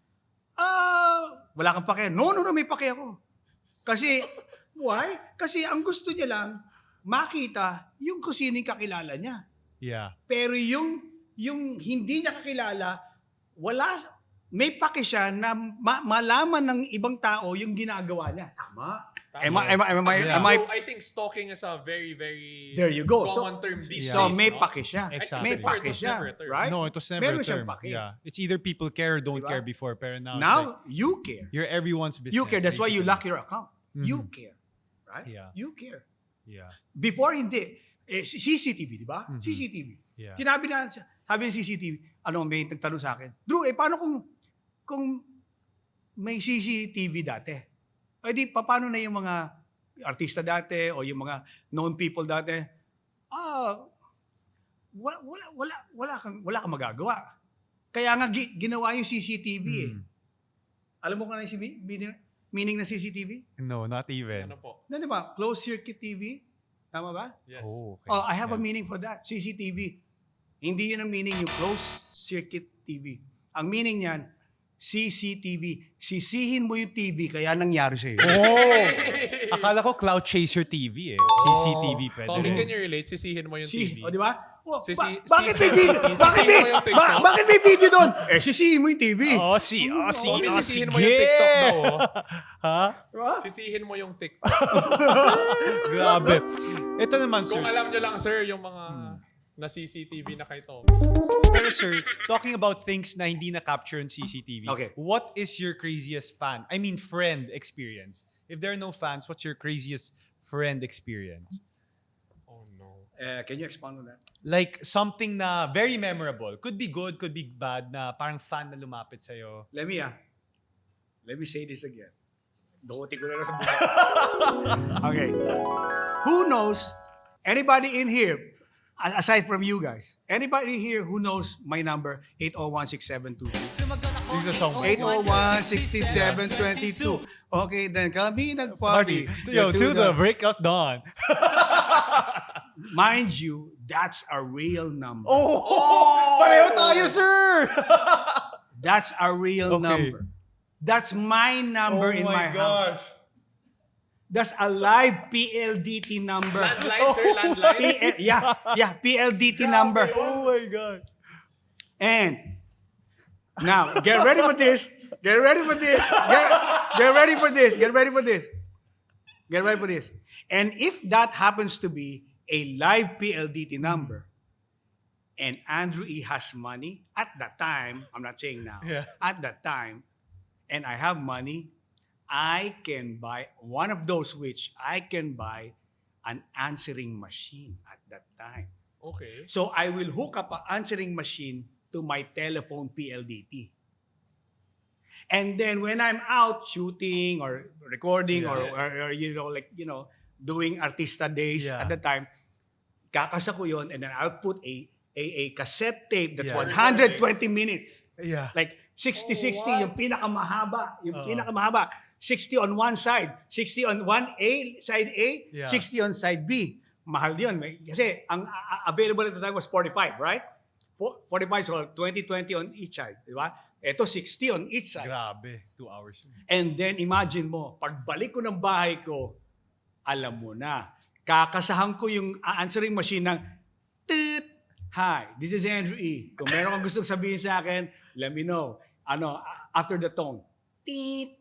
Wala kang paki. No, may paki ako. Kasi, why? Kasi ang gusto niya lang, makita yung kung sino yung kakilala niya. Yeah. Pero yung hindi niya kakilala, may paki siya na malaman ng ibang tao yung ginagawa niya. Tama. Am I So, I think stalking is a very, very There you go. common term these So days. may no? paki siya. Exactly. May Before, it paki was siya, never a term. right? No, it was never Meron a siyang term. paki. Yeah. It's either people care or don't Diba? care before, pero now, it's Now like, you care. you're everyone's business. You care. That's why you basically. lock your account. You care. Right? Yeah. You care. Yeah. Before hindi. CCTV, di ba? CCTV. Yeah. Sabi ng CCTV, may nagtanong sa akin, Drew, paano kung may CCTV dati? Eh di, paano na yung mga artista dati o yung mga known people dati? Wala kang magagawa. Kaya nga ginawa yung CCTV eh. Alam mo kung ano yung meaning ng CCTV? No, not even. Ano po? Di ba? Closed circuit TV. Tama ba? Yes. Oh, okay. I have a Yeah. meaning for that. CCTV. Hindi yun ang meaning yung closed circuit TV. Ang meaning niyan, CCTV. Sisihin mo yung TV kaya nangyari sa'yo. Oh! Akala ko Cloud Chaser TV eh. CCTV pwede. Tommy, rin. can you relate? Sisihin mo yung TV. O, di ba? Bakit Sisi- may video? sisihin mo yung TikTok? Bakit may video doon? Sisihin mo yung TV. Oh, Tommy, sisihin mo sige. yung TikTok daw. Oh. Ha? Diba? Sisihin mo yung TikTok. Grabe. Ito naman, sir. Kung alam nyo lang, sir, yung mga na CCTV na kay Tommy. Pero sir, talking about things na hindi na-capture in CCTV, Okay. what is your craziest friend experience? If there are no fans, what's your craziest friend experience? Oh, no. Can you expound on that? Like something na very memorable. Could be good, could be bad, na parang fan na lumapit sa'yo. Let me say this again. Dukutin ko na lang sa buhay. Okay. Who knows, anybody in here, aside from you guys, anybody here who knows my number, 801-6722? Yung sa song. 801-6722. Okay, then kami nag-party. Yo, to the breakout dawn. Mind you, that's a real number. Oh! Pareho tayo, sir! That's a real Okay. number. That's my number in my house. gosh. That's a live PLDT number. Landline, sir, landline. PLDT number. Oh my god. And now, get ready for this. Get ready for this. Get ready for this. Get ready for this. Get ready for this. And if that happens to be a live PLDT number, and Andrew E has money at that time, I'm not saying now, Yeah. at that time, and I have money, I can buy one of those which I can buy an answering machine at that time. Okay. So I will hook up an answering machine to my telephone PLDT. And then when I'm out shooting or recording Yes. or doing artista days Yeah. at the time, kakasa ko yun and then I'll put a cassette tape that's Yeah. 120 minutes. Yeah. Like 60-60, yung pinakamahaba. Yung pinakamahaba. 60 on one side. 60 on side A, Yeah. 60 on side B. Mahal yun. Kasi ang available at the time was 45, right? 45, so 20-20 on each side. Di ba? Ito 60 on each side. Grabe, 2 hours. And then imagine mo, pagbalik ko ng bahay ko, alam mo na, kakasahan ko yung answering machine ng toot. Hi, this is Andrew E. Kung meron kang gustong sabihin sa akin, let me know. After the tone, teet.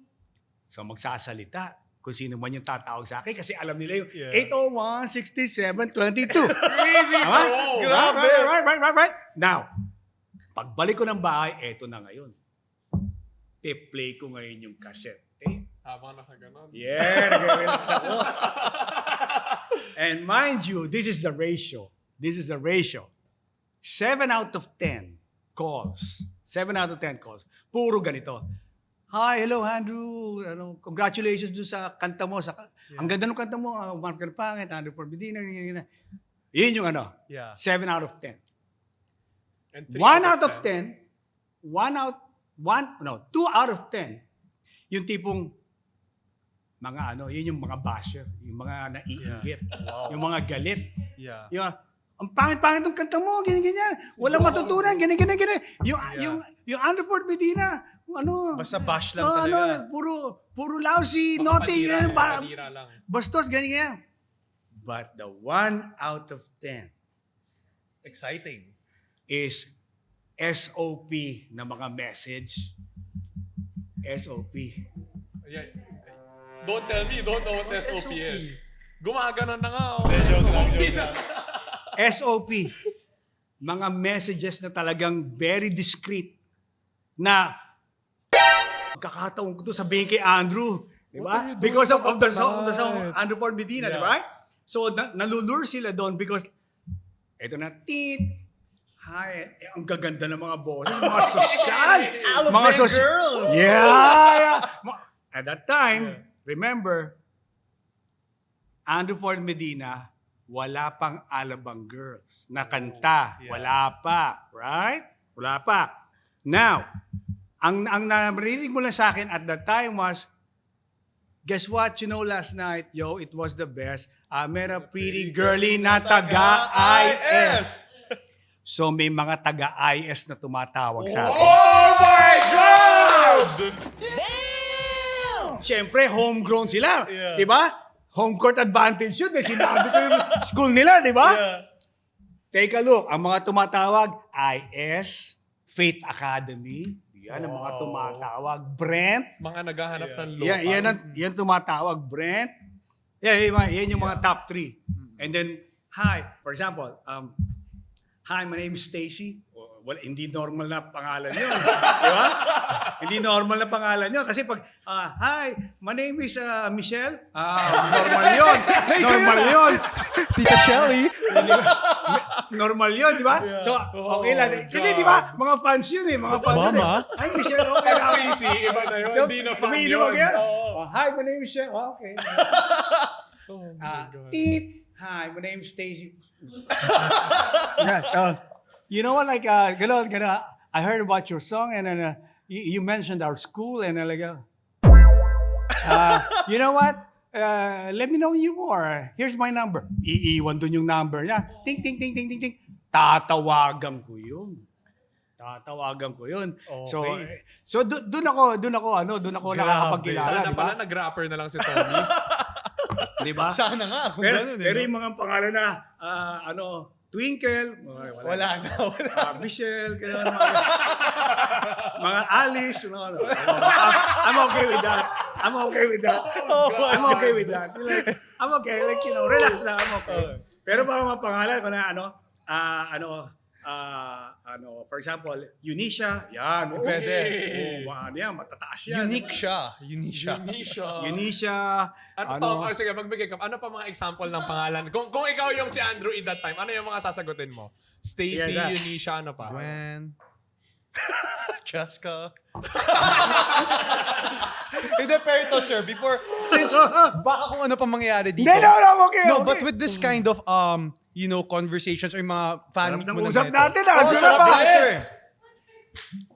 So magsasalita kung sino man yung tatawag sa akin kasi alam nila yung 801-6722. Crazy, Tama? bro! Grabe. Right. Now, pagbalik ko ng bahay, eto na ngayon. Pe-play ko ngayon yung cassette tape. Habang nakaganon. Yeah, nag-relax ako. And mind you, this is the ratio. 7 out of 10 calls. Puro ganito. Hi, hello Andrew. Congratulations dun sa kanta mo. Ang ganda ng kanta mo. Mark ka na pangit. Andrew Forbidina. Yun yung Yeah. 7 out of 10. And 2 out of 10, yung tipong yun yung mga basher, yung mga naiinggit, Wow. yung mga galit. Yeah. Yung, ang pangit-pangit ng kanta mo, ganyan. Walang matutunan, ganyan. Yung Andrew Medina, Basta bash lang talaga. puro lousy, naughty, Panira lang. bastos, ganyan. But the 1 out of 10 Exciting. is SOP na mga message. SOP. Yeah. Don't tell me, you don't know what SOP is. Gumaganon na nga. Joke SOP na. lang. SOP. Mga messages na talagang very discreet na kakataon ko to sabihin kay Andrew. Di What ba? are you doing Because of the about song that? Andrew Ford Medina, di ba? So, nalulure sila doon because eto na, tit. Hi, ang gaganda ng mga boses, mga sosyal. Mga girls. Yeah. At that time, remember, Andrew Ford Medina, wala pang Alabang Girls na kanta. Yeah. Wala pa. Right? Wala pa. Now, ang narinig mo lang sa akin at that time was, guess what? Last night, it was the best. I met a pretty girly na taga-IS. So, may mga taga-IS na tumatawag sa akin. Oh my God! Siyempre, homegrown sila. Yeah. Di ba? Home court advantage yun. Sinabi ko yung school nila, di ba? Yeah. Take a look. Ang mga tumatawag, IS, Faith Academy. Yan ang mga tumatawag. Brent. Mga naghahanap ng local. Yan tumatawag. Brent. Yan yung mga top 3. And then, hi. For example, hi, my name is Stacy. Well, hindi normal na pangalan yun. Di ba? Hindi normal na pangalan yun. Kasi pag, hi, my name is Michelle. Normal yun. Normal yun. Tita Shelly. Normal yun, di ba? So, okay lang. Kasi di ba, mga fans yun eh. Mga fans yun eh. Mama? Hi, Michelle. Okay lang. Stacy, iba na yun. Hindi na fan Umiinom yun. ako yan. Hi, my name is Michelle. Okay. Oh my God. Teet. Hi, my name is Stacy. You know what, like, I heard about your song and then you mentioned our school and like, you know what? Let me know you more. Here's my number. Iiwan dun yung number niya. Ting, ting, ting, ting, ting, ting. Tatawagan ko yun. Okay. So doon ako nakakapagkilala, Sana di ba? pala nag-rapper na lang si Tommy. Di ba? Sana nga. Kung Pero, ganun, pero yung mga pangalan na, Twinkle, Wala na. Michelle, kaya mga Alice, I'm okay with that. I'm okay with that. I'm okay, like, relax lang, I'm okay. Pero mga pangalan ko na, for example, Eunicia, yan. Pwede. Yan, matataas yan. Unique siya. Eunicia, Sige, magbigay ka. Ano pa mga example ng pangalan? Kung ikaw yung si Andrew in that time, ano yung mga sasagutin mo? Stacy, Yeah. Eunicia, ano pa? Gwen. Cheska. Hindi, pero ito, sir, since baka kung ano pa mangyayari dito. No, I'm okay. No, okay. but with this kind of, conversations or yung mga fan Sarap meet ng mo na usap ganito. natin, Oo, Sarap sarap na, na, sir.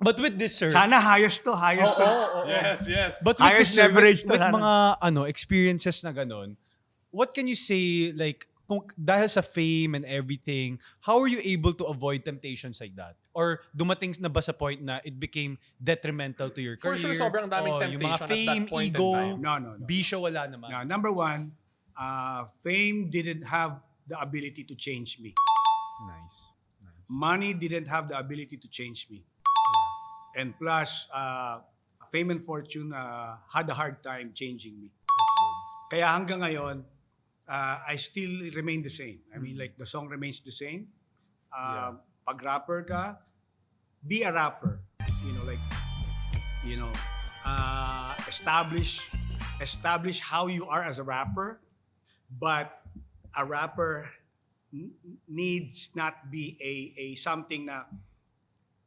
But with this, sir, Sana highest to. Yes, yes. but with Highest this, sir, leverage to with sana. mga experiences na ganun, what can you say, like, kung, dahil sa fame and everything, how are you able to avoid temptations like that? Or dumating na ba sa point na it became detrimental to your For career? sure, sobrang daming Yung mga temptation at fame, that point in ego, time. No. bisyo, wala naman. Now, number one, fame didn't have the ability to change me. Nice. Money didn't have the ability to change me. And plus, fame and fortune had a hard time changing me. That's good. Kaya hanggang ngayon, I still remain the same. I mean, like, the song remains the same. Pag rapper ka, be a rapper. Establish how you are as a rapper, but a rapper needs not be a something na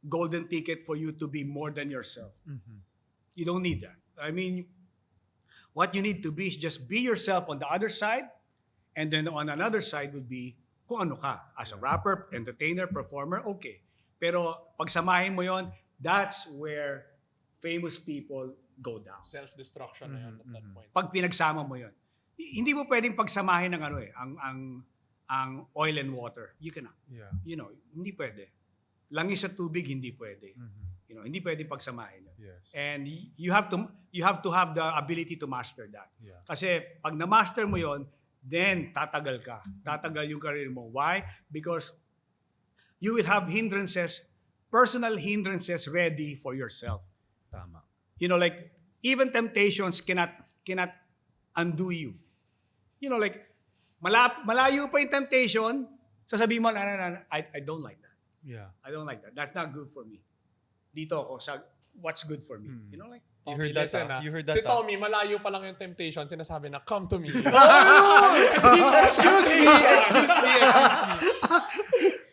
golden ticket for you to be more than yourself. You don't need that. I mean, what you need to be is just be yourself on the other side, and then on another side would be kung ano ka. As a rapper, entertainer, performer, okay. Pero pagsamahin mo yon, that's where famous people go down. Self-destruction na yun at that point. Pag pinagsama mo yon, hindi mo pwedeng pagsamahin ng ang oil and water. You cannot. Yeah. Hindi pwede. Langis at tubig, hindi pwede. Hindi pwedeng pagsamahin. Yes. And you have to have the ability to master that. Yeah. Kasi pag na-master mo yon, then tatagal ka. Tatagal yung career mo. Why? Because you will have personal hindrances ready for yourself. Tama. Like, even temptations cannot undo you. Like, malayo pa yung temptation, sasabihin mo, I don't like that. Yeah. I don't like that. That's not good for me. Dito ako sa what's good for me. Like, You Tommy, heard that, listen, You heard that, Si Tommy, malayo pa lang yung temptation, sinasabi na, come to me. Excuse me.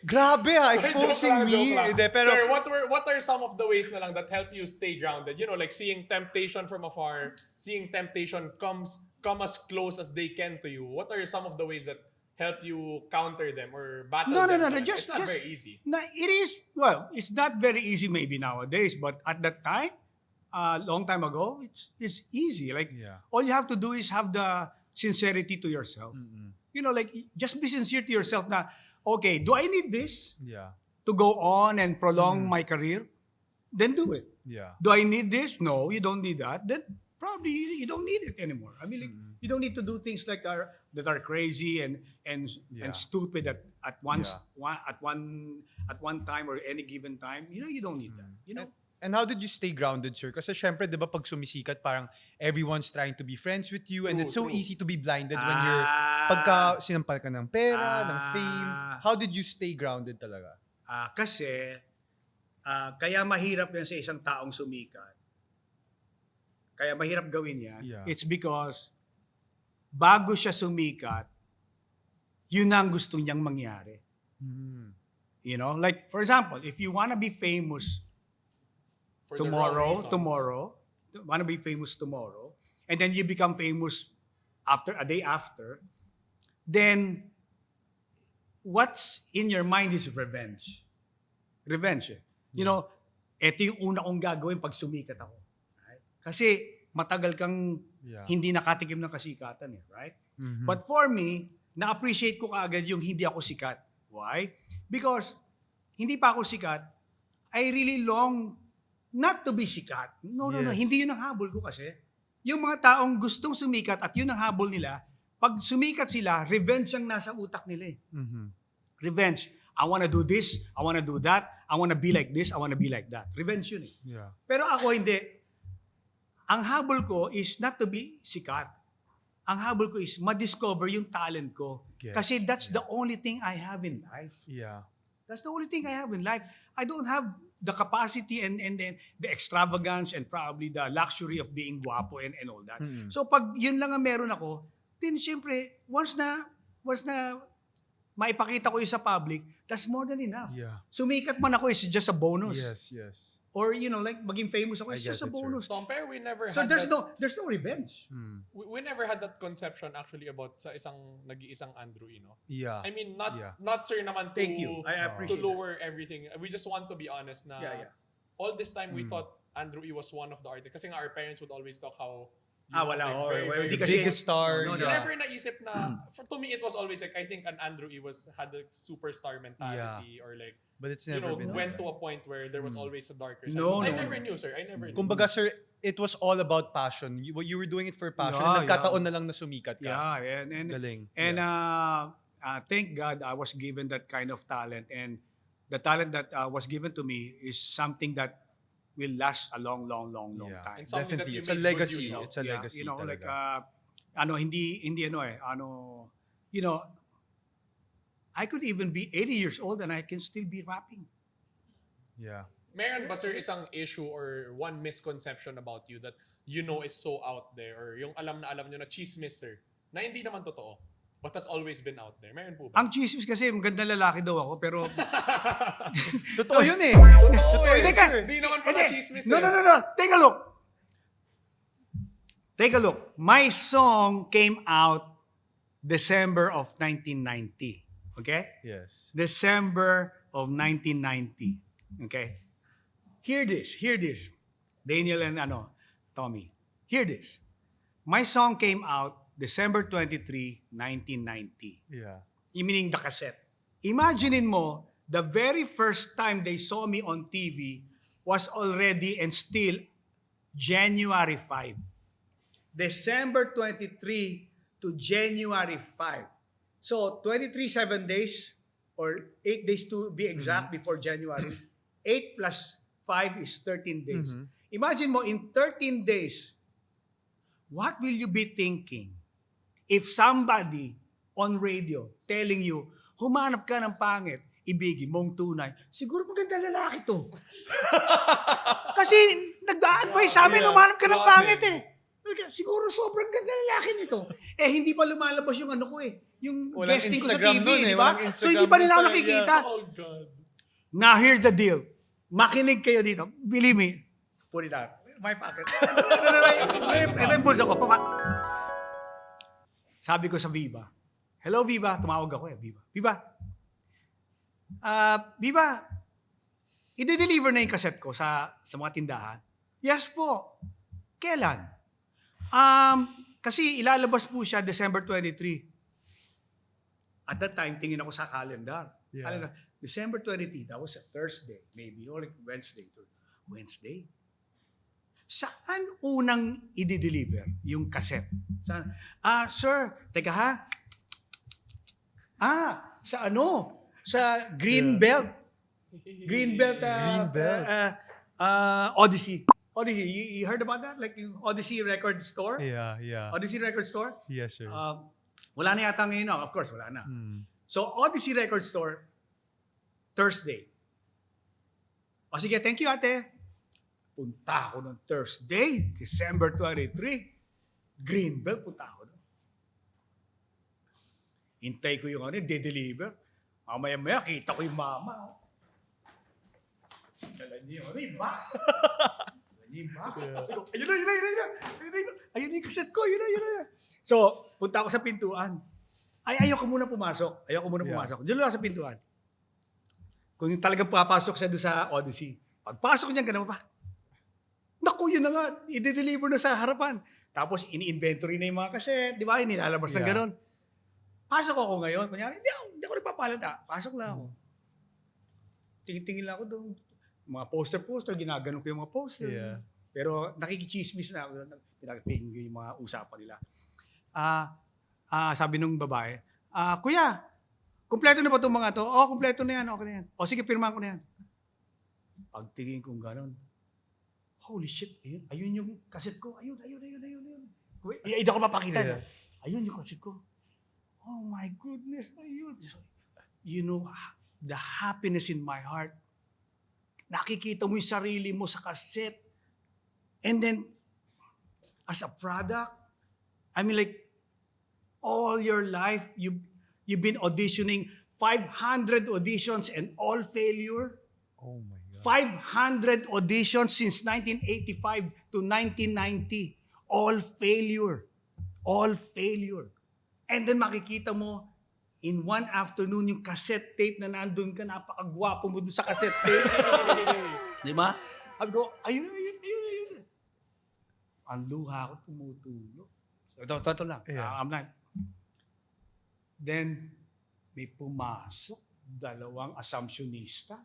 Grabe exposing me. Joke lang. Hindi, pero, Sir, what are some of the ways na lang that help you stay grounded? Like seeing temptation from afar, seeing temptation come as close as they can to you. What are some of the ways that help you counter them or battle No. them? Just It's not very easy. It is, it's not very easy maybe nowadays, but at that time, long time ago, it's easy. Like, Yeah. all you have to do is have the sincerity to yourself. Like, just be sincere to yourself na, okay, do I need this yeah. to go on and prolong my career? Then do it. Yeah. Do I need this? No, you don't need that. Then probably you don't need it anymore. I mean, like, you don't need to do things like that are crazy and stupid at once at one time or any given time. You don't need that. And how did you stay grounded, sir? Kasi syempre, di ba, pag sumisikat, parang everyone's trying to be friends with you and it's so easy to be blinded when you're, pagka sinampal ka ng pera, ng fame. How did you stay grounded talaga? Kasi, kaya mahirap yan sa isang taong sumikat. Kaya mahirap gawin yan. Yeah. It's because, bago siya sumikat, yun ang gusto niyang mangyari. Like, for example, if you wanna be famous For the wrong reasons. tomorrow, want to be famous tomorrow, and then you become famous a day after, then what's in your mind is revenge. Revenge. Ito yung una kong gagawin pag sumikat ako. Right? Kasi matagal kang hindi nakatikim ng kasikatan. Right? But for me, na-appreciate ko kaagad yung hindi ako sikat. Why? Because hindi pa ako sikat, I really long not to be sikat. No. Hindi yun ang habol ko kasi. Yung mga taong gustong sumikat at yun ang habol nila, pag sumikat sila, revenge ang nasa utak nila. Revenge. I wanna do this, I wanna do that, I wanna be like this, I wanna be like that. Revenge yun . Yeah. Pero ako hindi. Ang habol ko is not to be sikat. Ang habol ko is ma-discover yung talent ko. Yes. Kasi that's the only thing I have in life. Yeah. That's the only thing I have in life. I don't have the capacity and then the extravagance and probably the luxury of being guwapo and all that. So pag yun lang ang meron ako, then syempre, once na maipakita ko yun sa public, that's more than enough. Yeah. Sumikat man ako is just a bonus. Yes. Or like maging famous ako, it's I just get a it, sir. bonus. Tom, pero we never So had there's that. no revenge. We never had that conception actually about sa nag-iisang Andrew Ino. Yeah. I mean, not sir naman to, Thank you. I appreciate to lower everything. We just want to be honest na Yeah. all this time we thought Andrew E was one of the artists. Kasi nga our parents would always talk how Wala. very Hindi kasi, biggest star. No, no, You no. never naisip na, to me, it was always like, I think an Andrew E had a superstar mentality or like, But it's you never know, been went like to a point where there was always a darker side. No, I no, never no. knew, sir. I never knew. Kumbaga, sir, it was all about passion. You were doing it for passion. Yeah, and nagkataon na lang na sumikat ka. Yeah, and Galing. And thank God I was given that kind of talent, and the talent that was given to me is something that will last a long Yeah. time. And something that Definitely. you It's a made good legacy. use of. It's a Yeah, legacy you know, like talaga. hindi you know, I could even be 80 years old and I can still be rapping. Yeah. Meron ba, sir, isang issue or one misconception about you that you know is so out there or yung alam nyo na chismis, sir, na hindi naman totoo but has always been out there? Meron po ba? Ang chismis kasi magandang lalaki daw ako, pero Totoo yun eh. Totoo yun, Teka, sir. Hindi naman pala chismis, No, eh. no. Take a look. My song came out December of 1990. Okay? Yes. December of 1990. Okay? Hear this. Daniel and Tommy. Hear this. My song came out December 23, 1990. Yeah. Meaning the cassette. Imaginein mo, the very first time they saw me on TV was already and still January 5. December 23 to January 5. So, 23, 7 days, or 8 days to be exact before January. 8 plus 5 is 13 days. Imagine mo, in 13 days, what will you be thinking if somebody on radio telling you, humanap ka ng pangit, ibigin mong tunay, siguro maganda lalaki to. Kasi nagda-advise sa amin, humanap ka ng Grabe. pangit eh. Siguro sobrang ganda lalaki nito. Eh, hindi pa lumalabas yung ano ko eh. Yung Walang guesting ko sa Instagram TV, nun eh. di ba? Walang So, hindi Instagram pa nila ako nun pa, nakikita. Oh, God. Now, here's the deal. Makinig kayo dito. Believe me. Put it out. My pocket. Ito yung bulsa ko. Sabi ko sa Viva. Hello, Viva. Tumawag ako eh. Viva. Viva, i-deliver na yung cassette ko sa mga tindahan. Yes po. Kailan? Kasi ilalabas po siya December 23. At that time, tingin ako sa calendar. Yeah. Calendar. December 23, that was a Thursday, maybe, or like Wednesday. Wednesday? Saan unang i-deliver yung cassette? Saan? Sir, teka ha? Sa ano? Sa Greenbelt. Greenbelt. Greenbelt. Odyssey. Odyssey. You heard about that? Like yung Odyssey record store? Yeah. Odyssey record store? Yes, sir. Wala na yata ngayon. Of course, wala na. So, Odyssey record store, Thursday. O sige, thank you ate. Punta ako ng Thursday, December 23. Greenbelt, punta ako doon. Hintay ko yung de-deliver. Mamaya-maya, kita ko yung mama. Dala niya yung box. Dala niya yung box. Sabi ko, ayun na. Ayun yung cassette ko, ayun na. So, punta ako sa pintuan. Ayoko muna pumasok. Diyan lang sa pintuan. Kung talagang papasok siya doon sa Odyssey. Pagpasok niya, ganun pa. Naku, yun na nga. I-deliver na sa harapan. Tapos, ini-inventory na yung mga cassette. Di ba? Inilalabas na ganun. Pasok ako ngayon. Kunyari, hindi ako nagpapalata. Pasok lang ako. Tingin-tingin lang ako doon. Mga poster, ginaganon ko yung mga poster. Yeah. Pero nakikichismis na ako. Pinag-tingin ko yung mga usapan nila. Sabi nung babae, Kuya, kumpleto na ba itong mga to? Oh, kumpleto na yan. Okay na yan. O sige, pirmahan ko na yan. Pagtingin kong gano'n, holy shit, ayun yung kaset ko. Ayun. Hindi ako mapakita. Yeah. Ayun yung kaset ko. Oh my goodness, ayun. So, you know, the happiness in my heart. Nakikita mo yung sarili mo sa kaset. And then, as a product, I mean like, all your life, you've been auditioning 500 auditions and all failure. Oh my God. 500 auditions since 1985 to 1990. All failure. And then makikita mo, in one afternoon, yung cassette tape na nandun ka, napakagwapo mo dun sa cassette tape. Di ba? Sabi ko, ayun. Ang luha ko tumutulo. Ito lang. Yeah. I'm not. Then, may pumasok, 2 assumptionista.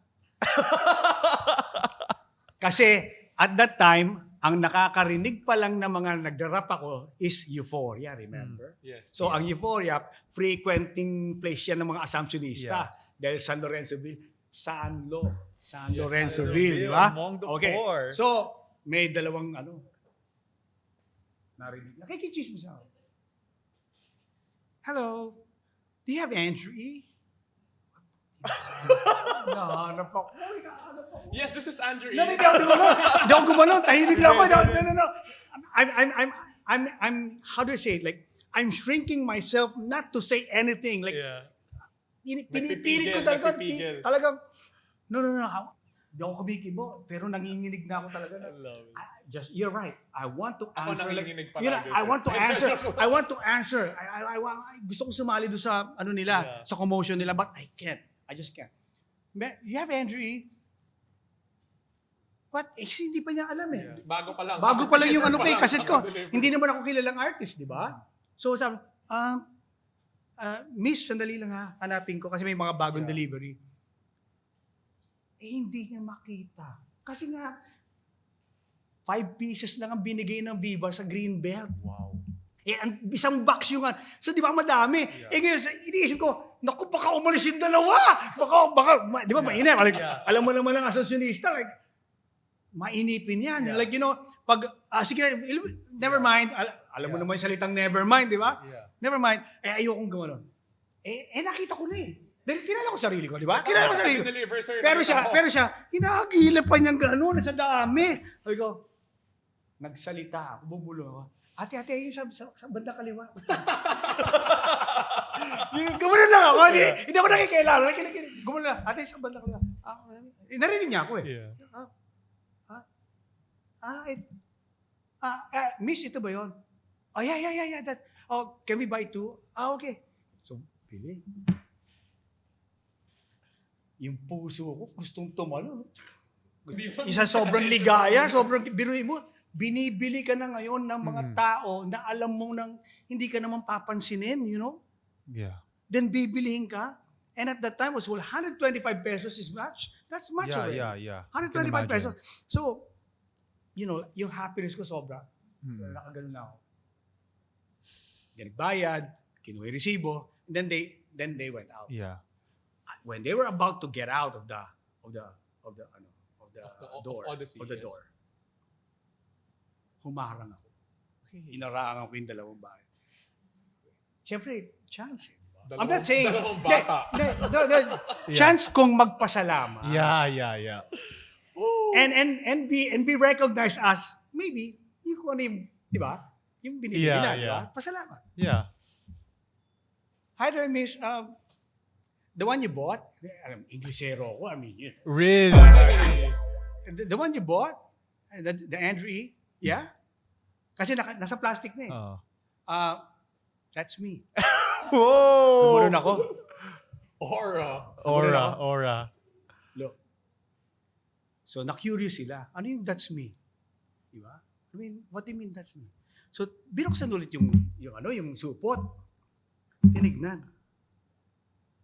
Kasi, at that time, ang nakakarinig pa lang ng mga nagdarap ako is Euphoria, remember? Yes. So, ang Euphoria, frequenting place yan ng mga assumptionista. Yeah. Dahil San Lorenzoville, San Yes, Lorenzoville, di Lorenzoville, ba? among the Okay. 4. So, may 2 narinig. Nakikichismis ako. Hello, do you have Andrew E? Nahanap ako. Yes, this is Andrew E. Hindi ako gumanon. Tahimik lang ako. No. I'm, how do I say it? Like, I'm shrinking myself not to say anything. Like, Yeah. pinipilit ko talaga. Nagpipigil. Talagang, no. Hindi ako kumikibo. Pero nanginginig na ako talaga. I love it. You're right. I want to Ako answer. nanginginig You know, palagi, I sir. want to answer. I want to answer. Gusto ko sumali doon sa ano nila, Yeah. sa commotion nila, but I can't. I just can't. You have Andrew E? But hindi pa niya alam eh. Bago pa lang. Bago pa lang yung ano ko eh, Pa lang, kaset ko. deliver. Hindi naman ako kilalang artist, di ba? So sabi, Miss, sandali lang ha, hanapin ko kasi may mga bagong Yeah. delivery. Hindi niya makita. Kasi nga, 5 pieces lang ang binigay ng Viva sa Greenbelt. Wow. Isang box yung so di ba madami? Yeah. Ngayon, iniisip ko, naku, baka umalis yung 2. Di ba, mainip? Yeah. Alam mo naman ang asosyonistas, like, mainipin yan. Yeah. Like, pag, sige, never mind. Alam mo Yeah. naman yung salitang never mind, di ba? Yeah. Never mind. Ayokong gawin. Nakita ko na eh. Dahil kilala ko sarili ko, di ba? Kilala ko sarili ko. Deliver, sir. Pero Nakita ko. siya, hinahagilap pa niyang gano'n sa dami. Sabi ko, nagsalita ako, bubulong ako. Ate, yun sa banda kaliwa. Gumano lang ako. Hindi ako nakikilala. Gumano lang. Ate, sa banda kaliwa. Narinig niya ako eh. Yeah. Miss, ito ba yun? Oh, yeah. Can we buy 2? Okay. So, pili. Yung puso ko, gustong tumalo. Isa sobrang ligaya, sobrang biruin mo. Binibili ka na ngayon ng mga tao na alam mo nang hindi ka naman papansinin, Yeah. Then bibilihin ka. And at that time, was 125 pesos is much. That's much already. Yeah. 125 pesos. So, yung happiness ko sobra. Nakaganon na ako. Nagbayad, kinuha yung resibo, and then they went out. Yeah. When they were about to get out of the door, Odyssey, of the yes. door, humarang ako. Okay. Inarangan ko yung 2 bahay. Siyempre, chance. Dalawang- I'm not saying, dalawang bata. chance kong magpasalamat. Yeah. And be recognized as maybe yung kung ano yung, di ba? Yung binili nila, di ba? Yeah. Pasalamat. Yeah. Hi there, Miss. The one you bought, Inglesero ko, Really? the one you bought, the Andrew E, yeah? Kasi nasa plastic na eh. That's me. Whoa! Tumuron ako. Aura. Look. So, na-curious sila. Ano yung that's me? Di ba? What do you mean that's me? So, binuksan ulit yung supot. Tinignan.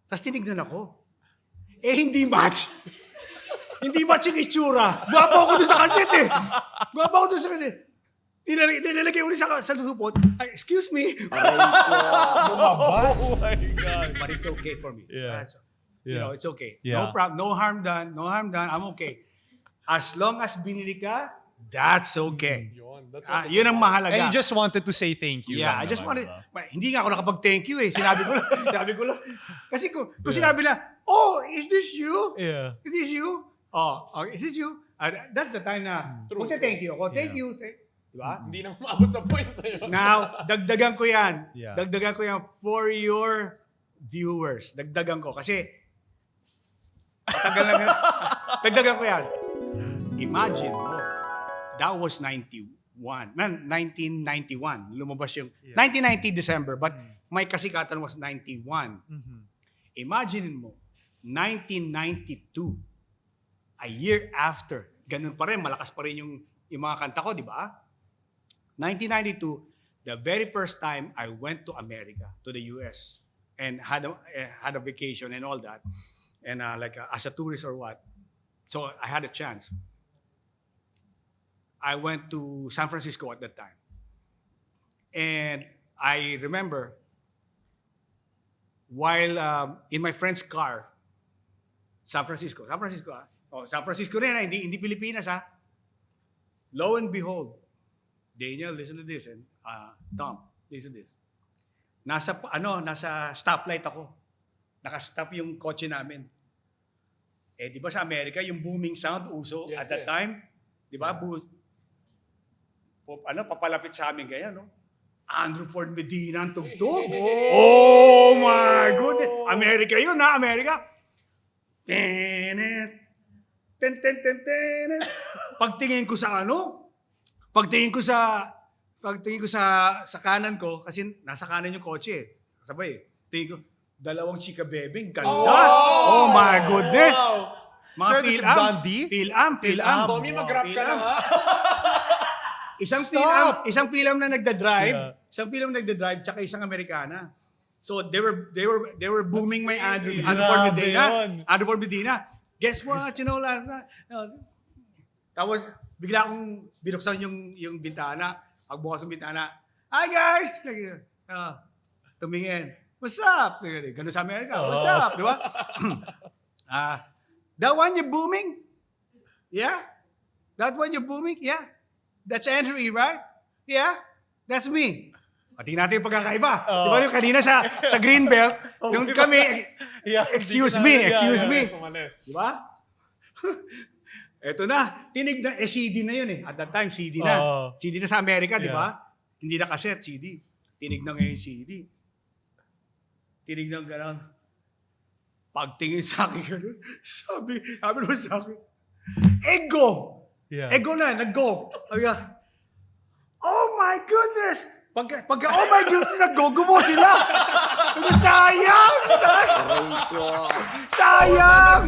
Tapos tinignan ako. Hindi match. Hindi match yung itsura. Guwapo ako doon sa kaset eh. Nilalagay ulit sa supot. Excuse me. Oh my God. But it's okay for me. Yeah. You know, it's okay. Yeah. No problem. No harm done. I'm okay. As long as binili ka, that's okay. Yun. That's Yun ang mahalaga. And you just wanted to say thank you. Yeah, I lang just wanted, naman, diba? hindi nga ako nakapag-thank you eh. Sinabi ko lang. Kasi kung sinabi na, oh, is this you? Yeah. Is this you? Oh, is this you? That's the time na, True. magte-thank you ako. Thank Yeah. you. Diba? Hindi na umabot sa point na yun. Now, dagdagan ko yan. Yeah. Dagdagan ko yan for your viewers. Dagdagan ko. Kasi, matagal lang yan. Dagdagan ko yan. Imagine mo, that was 1991. Lumabas yung, 1990 December, but my kasikatan was 91. Imagine mo, 1992, a year after, ganun pa rin, malakas pa rin yung mga kanta ko, di ba? 1992, the very first time I went to America, to the US, and had a vacation and all that, and as a tourist or what. So I had a chance. I went to San Francisco at that time. And I remember, while in my friend's car, San Francisco ah. Oh, San Francisco rin, hindi Pilipinas ah. Lo and behold, Daniel, listen to this, and Tom, listen to this. Nasa stoplight ako. Naka-stop yung kotse namin. Eh, di ba sa Amerika, yung booming sound uso Yes, at that yes. time, di ba? Papalapit sa amin kaya, no? Andrew Ford Medina ang tugtog. Oh my goodness! Amerika yun, ha? Amerika. Tenet. Pagtingin ko sa pagtingin ko sa kanan ko, kasi nasa kanan yung kotse eh. Sabay, tingin ko, dalawang chika bebeng, ganda. Oh my goodness! Mga Sir, this is Phil-Am. Blondie? Phil-Am. Tommy, mag-rap ka na nga. Isang Stop! Phil-Am na nagda-drive, Yeah. isang Phil-Am nagda-drive, tsaka isang Amerikana. So they were booming my Andrew crazy. Ford Grabe Medina. yun. Andrew Ford Medina. Guess what? Tapos bigla akong binuksan yung bintana. Pagbukas ng bintana, hi guys! Tumingin. What's up? Ganun sa Amerika. What's up? Di ba? That one you booming? Yeah? That one you booming? Yeah? That's Andrew E, right? Yeah? That's me. Pati natin yung pagkakaiba. Di ba yung kanina sa Greenbelt, yung kami, Yeah, excuse hindi me, ko na- excuse yeah, me. Umalis. Di ba? Eto na, CD na yun eh. At that time, CD na. Oo. CD na sa Amerika, di Yeah. ba? Hindi na cassette, CD. Tinignan ngayon CD. Tinignan gano'n. Pagtingin sa akin gano'n, sabi naman sa akin, Ego! Yeah. Ego na, nag-go. Sabi ka, oh my goodness! Pagka oh my goodness, nag-go, gumo sila! Sabi ko, sayang! Sayang!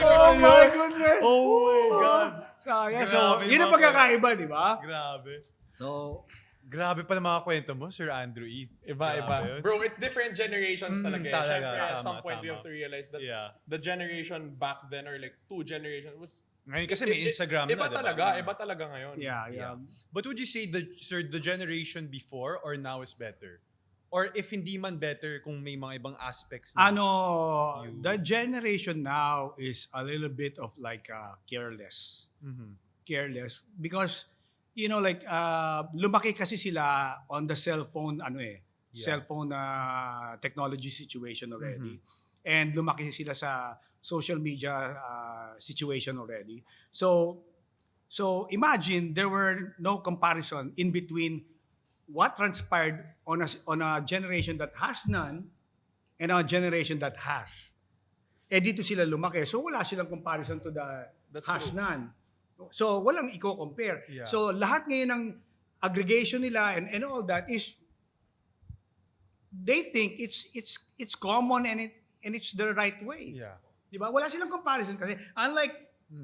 Oh my goodness! Oh my God. Sayang. So, Grabe yun ang mga pagkakaiba, di ba? Grabe. So, Grabe pa ng mga kwento mo, Sir Andrew E. Iba. Grabe yun. Bro, it's different generations talaga. talaga. Siyempre, at some Tama, point, we tama. have to realize that Yeah. the generation back then, or like 2 generations, was... Ngayon kasi may Instagram na, Iba diba? talaga. Iba talaga ngayon. yeah. But would you say the generation before or now is better? Or if hindi man better, kung may mga ibang aspects na The generation now is a little bit of like careless. Mhm. Careless because lumaki kasi sila on the cellphone cellphone technology situation already. And lumaki sila sa social media situation already. So imagine there were no comparison in between what transpired on a generation that has none and a generation that has. Eh dito sila lumaki. So wala silang comparison to the That's has true. none. So walang i-compare. Yeah. So lahat ngayon ng aggregation nila and all that is they think it's common and it's the right way. Yeah. Di ba? Wala silang comparison kasi unlike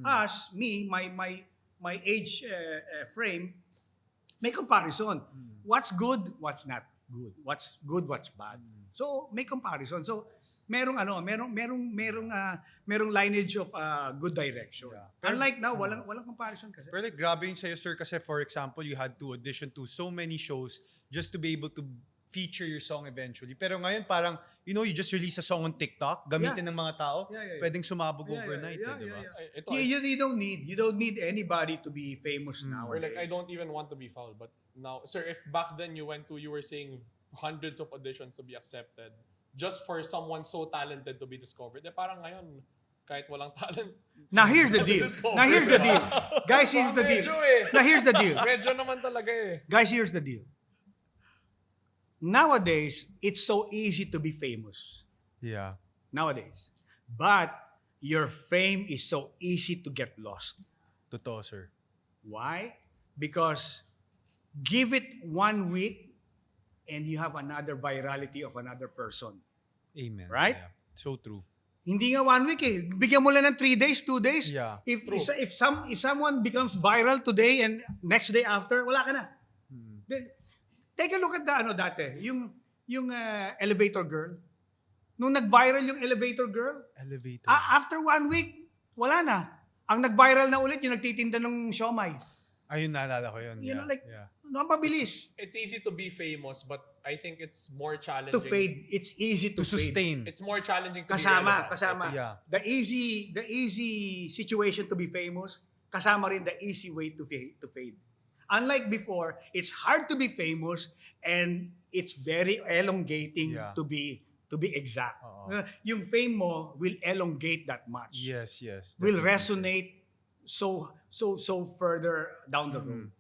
us, my age frame, may comparison. What's good, what's not good. What's good, what's bad. So may comparison. So merong lineage of good direction. Yeah. Unlike now, walang comparison kasi. Pero like, grabe yun sa'yo, sir, kasi for example, you had to audition to so many shows just to be able to feature your song eventually. Pero ngayon parang, you just release a song on TikTok, gamitin ng mga tao, Yeah. pwedeng sumabog overnight, di ba? Ito, You don't need anybody to be famous now. or like, I don't even want to be foul, but now, sir, if back then you were saying hundreds of auditions to be accepted, just for someone so talented to be discovered, parang ngayon, kahit walang talent. Now here's the deal. Guys, here's the deal. Medyo eh. Now here's the deal. Medyo naman talaga eh. Guys, here's the deal. Nowadays, it's so easy to be famous. Yeah. Nowadays. But your fame is so easy to get lost. Totoo, sir. Why? Because give it 1 week and you have another virality of another person. Amen. Right? Yeah. So true. Hindi nga 1 week eh. Bigyan mo lang ng 3 days, 2 days. Yeah. If someone becomes viral today and next day after, wala ka na. Take a look at the dati, yung elevator girl. Nung nag-viral yung elevator girl, Elevator. after 1 week, wala na. Ang nag-viral na ulit yung nagtitinda ng siomai. Ayun, naalala ko yun. You know, like, yeah. no, mabilis. It's easy to be famous, but I think it's more challenging. To fade. It's easy to To fade. sustain. It's more challenging to be Kasama, relevant. kasama. Yeah. The easy situation to be famous, kasama rin the easy way to fade. Unlike before, it's hard to be famous and it's very elongating Yeah. to be exact. Oo. Yung fame mo will elongate that much. Yes. Will definitely. resonate so further down the road.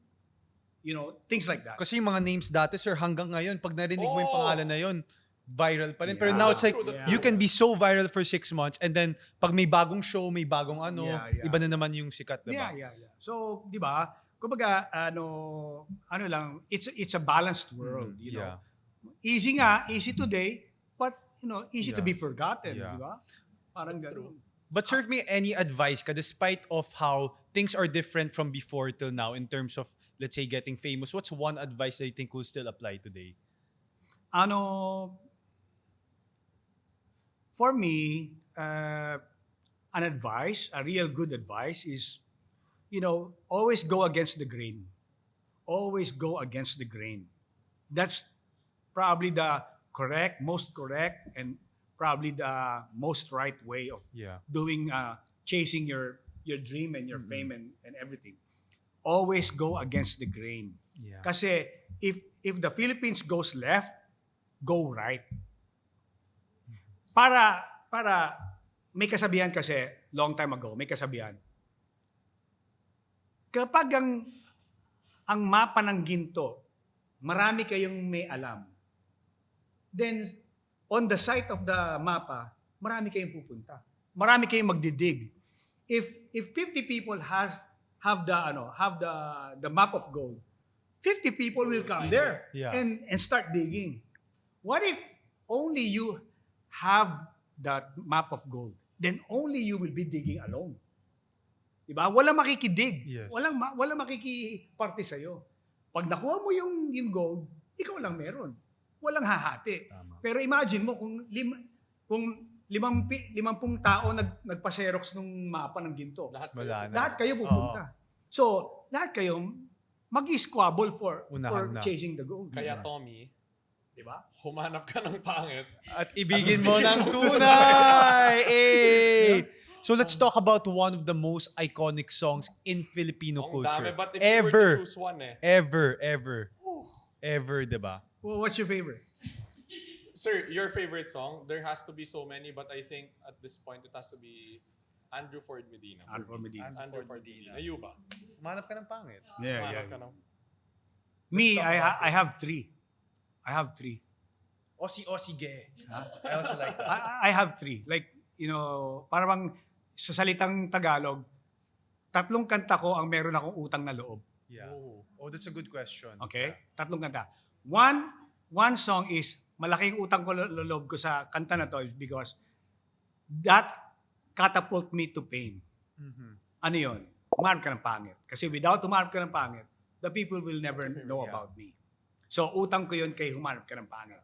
You know, things like that. Kasi yung mga names dati, sir, hanggang ngayon, pag narinig mo yung Oo. pangalan na yun, viral pa rin. Pero Yeah. now it's like, That's you true. can be so viral for 6 months and then pag may bagong show, may bagong Yeah. iba na naman yung sikat, diba? Yeah. So, di ba? Kumbaga, ano lang, it's a balanced world, you know. Yeah. Easy today, but easy to Yeah. be forgotten, Yeah. di ba? Parang That's gano'n. But serve me any advice ka despite of how things are different from before till now in terms of, let's say, getting famous. What's one advice that you think will still apply today? For me, an advice, a real good advice is, always go against the grain. Always go against the grain. That's probably the most correct, and probably the most right way of Yeah. doing, chasing your dream and your fame and everything. Always go against the grain. Yeah. Kasi if the Philippines goes left, go right. Para may kasabihan kasi long time ago, may kasabihan. Kapag ang mapa ng ginto, marami kayong may alam. Then on the site of the mapa, marami kayong pupunta. Marami kayong magdidig. If 50 people have the map of gold, 50 people will come there Yeah. and start digging. What if only you have that map of gold? Then only you will be digging alone. Diba? Walang makikidig. Yes. Walang makikiparte sa'yo. Pag nakuha mo yung gold, ikaw lang meron. Walang hahati. Tama. Pero imagine mo kung 50 tao nagpa-xerox ng mapa ng ginto. Wala na. Lahat kayo pupunta. So, lahat kayo mag-squabble for Unahan na. chasing the gold. Kaya Tommy, Diba? humanap ka ng pangit. At ibigin mo ng tunay! Eh! So let's talk about one of the most iconic songs in Filipino Ang culture. dami, but if you were to Ever. choose one Ever, diba? Well, what's your favorite? Sir, your favorite song? There has to be so many, but I think at this point it has to be Andrew Ford Medina. Andrew Medina. Andrew Ford Medina. Ayo ba? Manap ka ng pangit. Yeah. Ka ng- Me, I have 3. I have 3. Osi gay. I also like that. I have 3. Like, parang sa salitang Tagalog, 3 kanta ko ang meron akong utang na loob. Yeah. Oh, that's a good question. Okay? 3 kanta. One song is, malaking utang ko loob ko sa kanta na to because that catapult me to fame. Mhm. Ano yun? Humarap ka ng pangit. Kasi without humarap ka ng pangit, the people will never know yeah. about me. So, utang ko yun kay humarap ka ng pangit.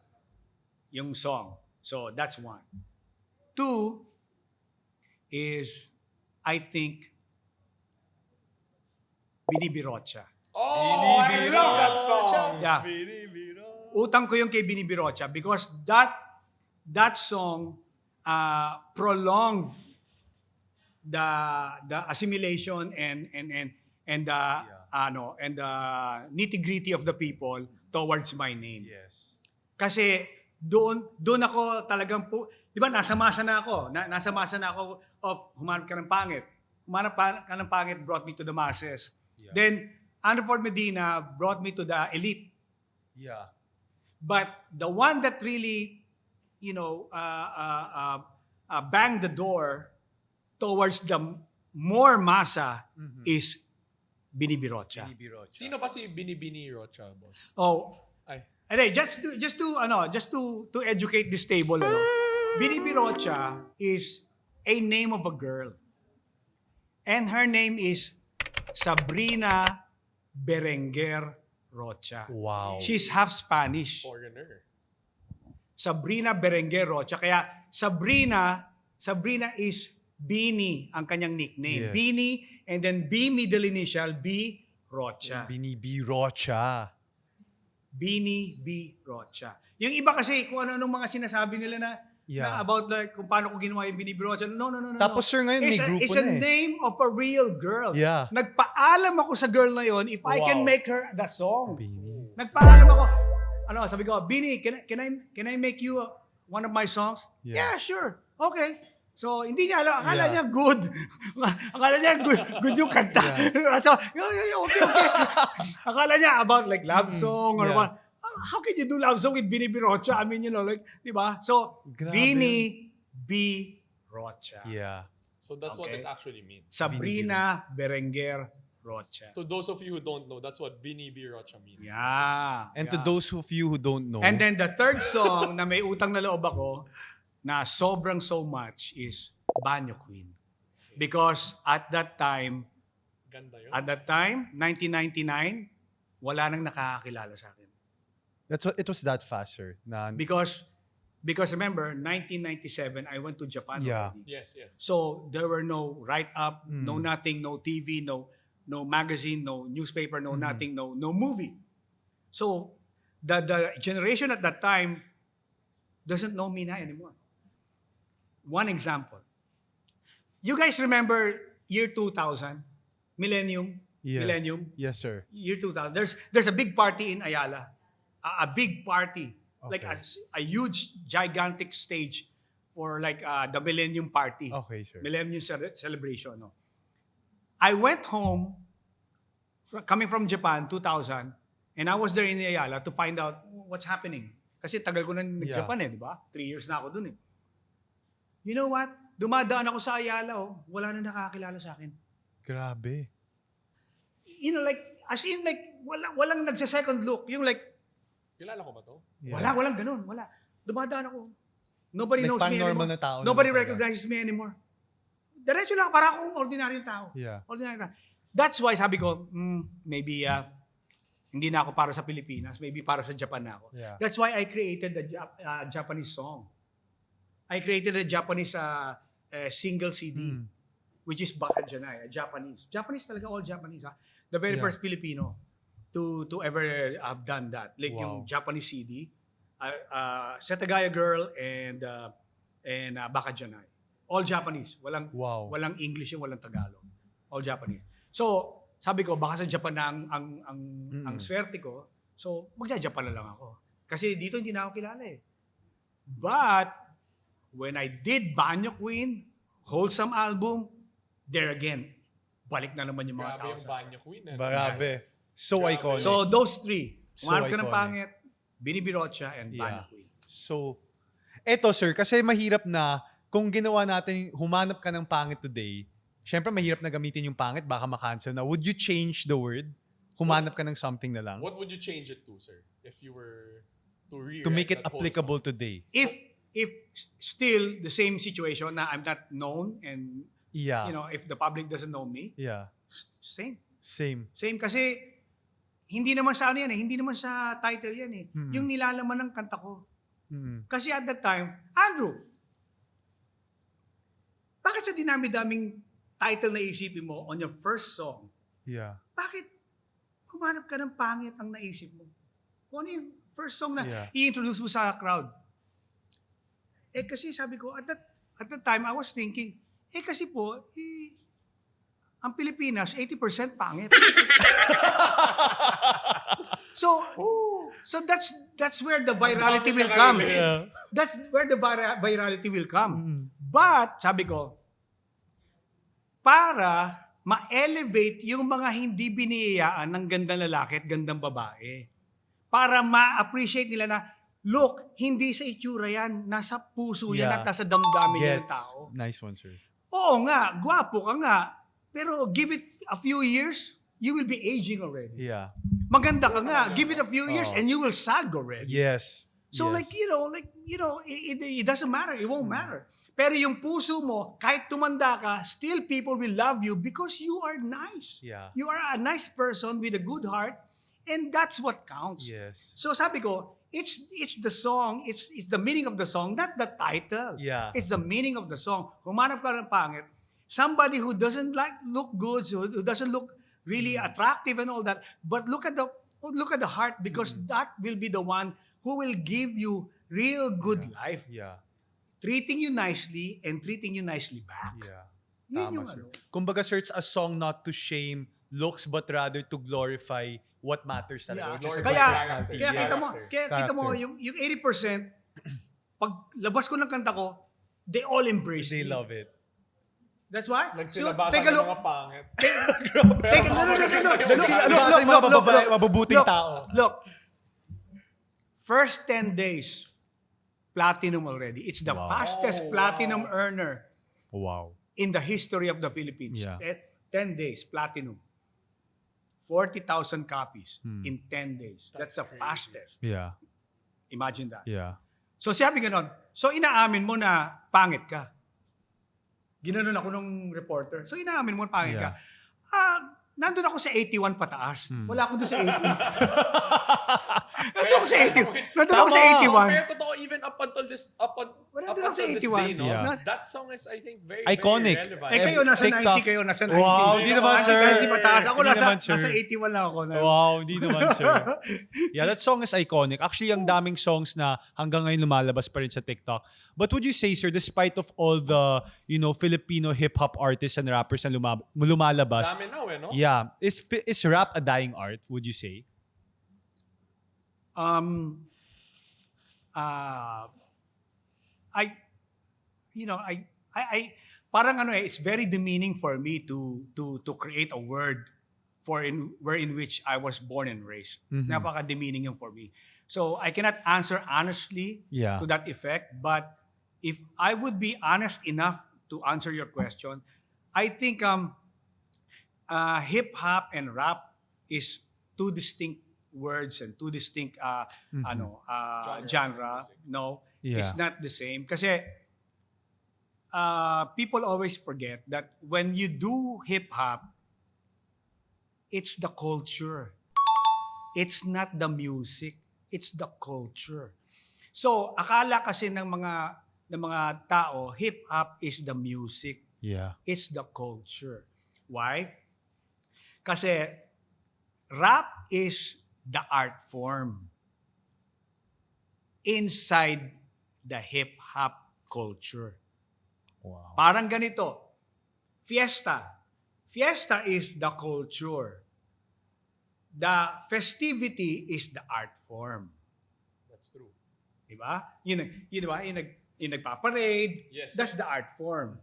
Yung song. So, that's 1. 2 is, I think, Binibirocha. Oh, I love that song! Yeah. Utang ko yung kay Binibirocha because that song prolonged the assimilation and the nitty-gritty of the people towards my name. Yes. Kasi doon ako talagang 'di ba nasa masa na ako. Nasa masa na ako of humanap ka ng pangit. Humanap ka ng pangit brought me to the masses. Yeah. Then Andrew Ford Medina brought me to the elite. Yeah. But the one that really, banged the door towards the more masa is Binibirocha. Binibirocha. Sino ba si Binibini Rocha, boss? Oh, Ay. just to educate this table, Binibirocha is a name of a girl. And her name is Sabrina Berenguer Rocha. Wow. She's half Spanish. Foreigner. Sabrina Berenguer Rocha. Kaya Sabrina is Beanie ang kanyang nickname. Yes. Beanie and then B middle initial, B Rocha. Bini B. Rocha. Beanie B Rocha. Yung iba kasi kung ano-anong mga sinasabi nila na about like kung paano ko ginawa yung Beanie B Rocha. No. Tapos, sir, ngayon may grupo it's na a eh. name of a real girl. Yeah. Nagpaalam ako sa girl na yon if I can Wow. make her the song. Bini. Nagpaalam ako. Sabi ko, Beanie, can I make you one of my songs? Yeah. Yeah, sure. Okay. So, hindi niya alam. Akala Yeah. niya good. Akala niya good yung kanta. So, okay. Akala niya about like love song or Yeah. what. How can you do love song with Beanie B. Rocha? I mean, like, di ba? So, Grabe. Beanie B. Rocha. Yeah. So that's what Okay. it actually means. Sabrina Berenguer Rocha. To those of you who don't know, that's what Bini B. Rocha means. Yeah. And to yeah. those of you who don't know, And then the third song na may utang na loob ako na sobrang so much is Banyo Queen. Because at that time, Ganda yun. 1999, wala nang nakakakilala sa akin. it was that fast, sir. Na, Because remember, 1997, I went to Japan Yeah. already. Yes. So there were no write-up, Mm. no nothing, no TV, no magazine, no newspaper, no nothing, no movie. So the generation at that time doesn't know me na anymore. One example. You guys remember year 2000? Millennium? yes. Millennium? Yes, sir. Year 2000. There's a big party in Ayala. A big party. Like Okay. a huge, gigantic stage for like the Millennium Party. Okay, sir. Millennium Celebration. No? I went home, coming from Japan, 2000, and I was there in Ayala to find out what's happening. Kasi tagal ko na nag-Japan di ba? 3 years na ako dun eh. You know what? Dumadaan ako sa Ayala, wala na nakakilala sa akin. Grabe. Like, as in like, walang nagsa-second look. Yung like, Kilala ko ba to? Yeah. walang ganun, wala. Dumadaan ako. Nobody Like knows me pan-normal anymore. na tao Nobody naman talaga. recognizes me anymore. Diretso lang, para akong ordinaryong tao. Yeah. Ordinary tao. That's why sabi ko, maybe hindi na ako para sa Pilipinas, maybe para sa Japan na ako. Yeah. That's why I created the Japanese song. I created a Japanese single CD, which is Baka Janai, Japanese. Japanese talaga, all Japanese. The very Yeah. first Filipino to ever have done that. Like Wow. yung Japanese CD, Setagaya Girl and Baka Janai. All Japanese. Wow. Walang English yung walang Tagalog. All Japanese. So, sabi ko, baka sa Japan na ang swerte ko. So, magja-Japan na lang ako. Kasi dito hindi na ako kilala eh. But, when I did Banyo Queen, Wholesome album, there again, balik na naman yung mga Grabe tao. yung sa- Banyo Queen. Grabe. So Grabe. iconic. So, those three. So Umarap ka ng iconic. pangit, Bini B. Rocha, and Banyo Yeah. Queen. So, eto sir, kasi mahirap na kung ginawa natin, humanap ka ng pangit today, syempre mahirap na gamitin yung pangit, baka makancel na. Would you change the word? Humanap ka ng something na lang? What would you change it to, sir? If you were to rewrite To make it that whole applicable song? today? If still the same situation na I'm not known and Yeah. if the public doesn't know me, Yeah. same. Same. Same kasi hindi naman sa ano yan eh, hindi naman sa title yan eh. Yung nilalaman ng kanta ko. Mm. Kasi at that time, Andrew, bakit sa dinami-daming title na isipin mo on your first song, Yeah. bakit kumanap ka ng pangit ang naisip mo? Kung ano yung first song na Yeah. i-introduce mo sa crowd? Kasi sabi ko, at that time, I was thinking, kasi po, ang Pilipinas, 80% pangit. So that's where the virality will come. Yeah. That's where the virality will come. But, sabi ko, para ma-elevate yung mga hindi biniyayaan ng gandang lalaki at gandang babae. Para ma-appreciate nila na, look, hindi sa itsura yan, nasa puso yan Yeah. at nasa damdamin yan ng Gets. tao. Nice one, sir. Oo nga, gwapo ka nga. Pero give it a few years, you will be aging already. Yeah. Maganda ka nga, give it a few years and you will sag already. Yes. So Yes. like, it doesn't matter. It won't matter. Pero yung puso mo, kahit tumanda ka, still people will love you because you are nice. Yeah. You are a nice person with a good heart, and that's what counts. Yes. So sabi ko, it's the song, it's the meaning of the song, not the title. Yeah. It's the meaning of the song. Humanap ka ng pangit, somebody who doesn't look good, who doesn't look really attractive and all that, but look at the heart, because that will be the one who will give you real good life. Yeah. Treating you nicely and treating you nicely back. Yeah. Yun Tama, yung sir. ano. Kumbaga, sir, it's a song not to shame looks but rather to glorify what matters Yeah. talaga. which is Glorify about Kaya, personality. kaya kita mo, Character. kita mo Character. yung 80%, pag labas ko ng kanta ko, they all embrace They me. love it. That's why. Nagsilabasan take a ng look. mga pangit. Take a look. Nagsilabasa yung mga mabubuting tao. Look. First 10 days, platinum already. It's the Wow. fastest Oh, platinum wow. earner Wow. in the history of the Philippines. Yeah. 10 days, platinum. 40,000 copies Hmm. in 10 days. That's the crazy. fastest. Yeah. Imagine that. Yeah. So sabi ganon, so inaamin mo na pangit ka. Ginanon ako nung reporter. So inaamin mo na pangit Yeah. ka. Nandun ako sa 81 pataas. Wala ako doon sa 80. Nandun ako sa 80. Nandun ako sa Tama. 81. Pero totoo, even up until this Wala up din ako sa until this 81. day, no? Yeah. That song is, I think, very, Iconic. very relevant. Eh kayo nasa TikTok. 90, kayo nasa 90. Wow, di naman, Nasa sir. 90 pataas. Ako Di naman, sir. nasa 81 lang ako. Wow, hindi naman, sir. Yeah, that song is iconic. Actually, ang daming songs na hanggang ngayon lumalabas pa rin sa TikTok. But would you say, sir, despite of all the, Filipino hip-hop artists and rappers na lumalabas, Dami now, no? yeah, is rap a dying art, would you say? Parang it's very demeaning for me to create a word wherein which I was born and raised. Napaka-demeaning yung for me. So I cannot answer honestly Yeah. to that effect, but if I would be honest enough to answer your question, I think hip hop and rap is two distinct words and two distinct genre. No, Yeah. it's not the same. Kasi people always forget that when you do hip hop, it's the culture. It's not the music. It's the culture. So akala kasi ng mga tao, hip hop is the music. Yeah. It's the culture. Why? Kasi rap is the art form inside the hip-hop culture. Wow. Parang ganito. Fiesta. Fiesta is the culture. The festivity is the art form. That's true. Diba? Diba? Yung nagpaparade. Yes, That's yes. the art form.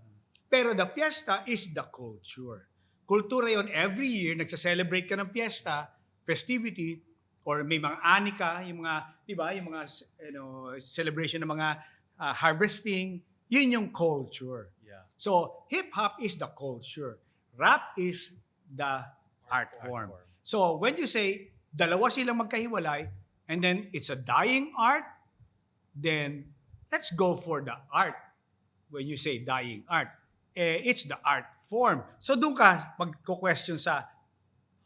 Pero the fiesta is the culture. Kultura yon, every year, nagsa-celebrate ka ng fiesta, festivity, or may mga anika, yung mga, diba, yung mga celebration ng mga harvesting, yun yung culture. Yeah. So, hip-hop is the culture. Rap is the art form. So, when you say, dalawa silang magkahiwalay, and then it's a dying art, then let's go for the art. When you say dying art, it's the art form. So, doon ka magko-question sa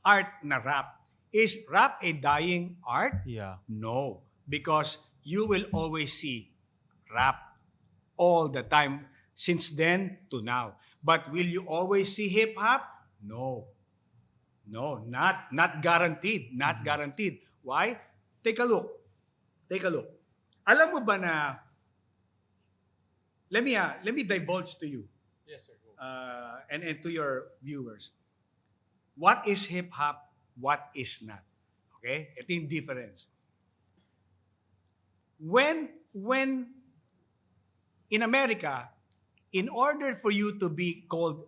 art na rap. Is rap a dying art? Yeah. No, because you will always see rap all the time since then to now. But will you always see hip hop? No. No, not guaranteed. Not guaranteed. Why? Take a look. Alam mo ba na let me divulge to you Yes, sir. Go. and to your viewers. What is hip hop? What is not? Okay? Ito yung difference. When in America, in order for you to be called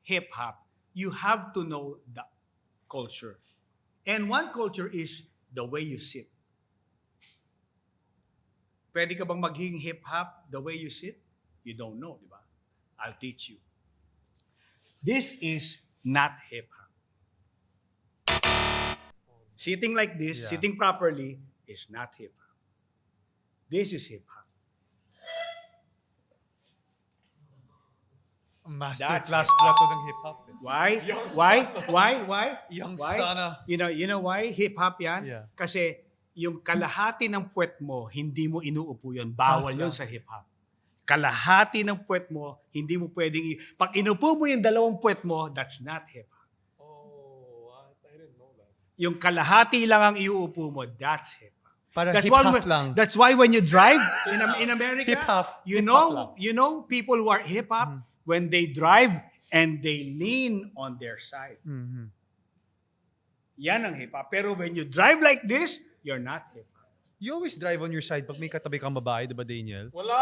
hip hop, you have to know the culture. And one culture is the way you sit. Pwede ka bang maging hip hop the way you sit? You don't know, di ba? I'll teach you. This is not hip hop. Sitting like this, Yeah. sitting properly, is not hip hop. This is hip hop. Masterclass pala to ng hip-hop. Eh. Why? Young Why? Young Why? stunner. You know why hip hop yan? Yeah. Kasi yung kalahati ng puwet mo, hindi mo inuupo yun. Bawal Half yun lang. sa hip hop. Kalahati ng puwet mo, hindi mo pwedeng pag inupo mo yung dalawang puwet mo, that's not hip hop. Oh, I didn't know that. Yung kalahati lang ang iuupo mo, that's hip hop. Parang That's hip-hop why, lang. That's why when you drive in America, Hip-hop. you Hip-hop know people who are hip hop when they drive and they lean on their side. Mhm. Yan ang hip hop. Pero when you drive like this, you're not hip hop. You always drive on your side pag may katabi kang babae, di ba, Daniel? Wala!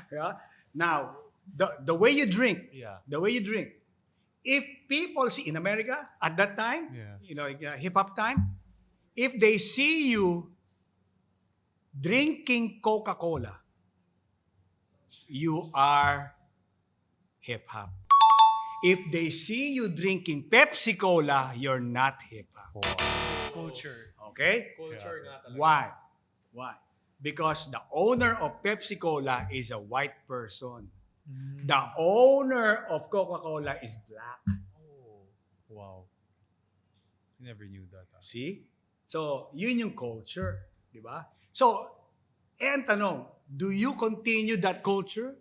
Yeah? Now, the way you drink, Yeah. if people see in America at that time, Yeah. hip hop time, if they see you drinking Coca-Cola, you are hip hop. If they see you drinking Pepsi Cola, you're not hip hop. It's culture. Okay? Culture nga talaga. Why? Because the owner of Pepsi Cola is a white person. The owner of Coca-Cola is black. Oh. Wow. I never knew that. See? So, yun yung culture. Di ba? So, ang tanong, do you continue that culture?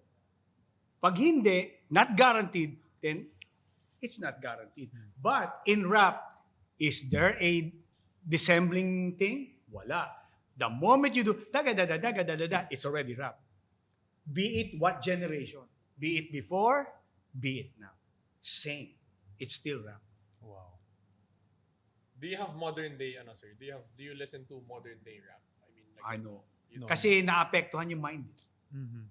Pag hindi, not guaranteed, then it's not guaranteed. But in rap, is there a dissembling thing? Wala. The moment you do, daga, it's already rap. Be it what generation. Be it before, be it now. Same. It's still rap. Wow. Do you have modern day, sir? Do you listen to modern day rap? I mean, like, I know. No. Kasi naapektuhan yung mind. Mhm.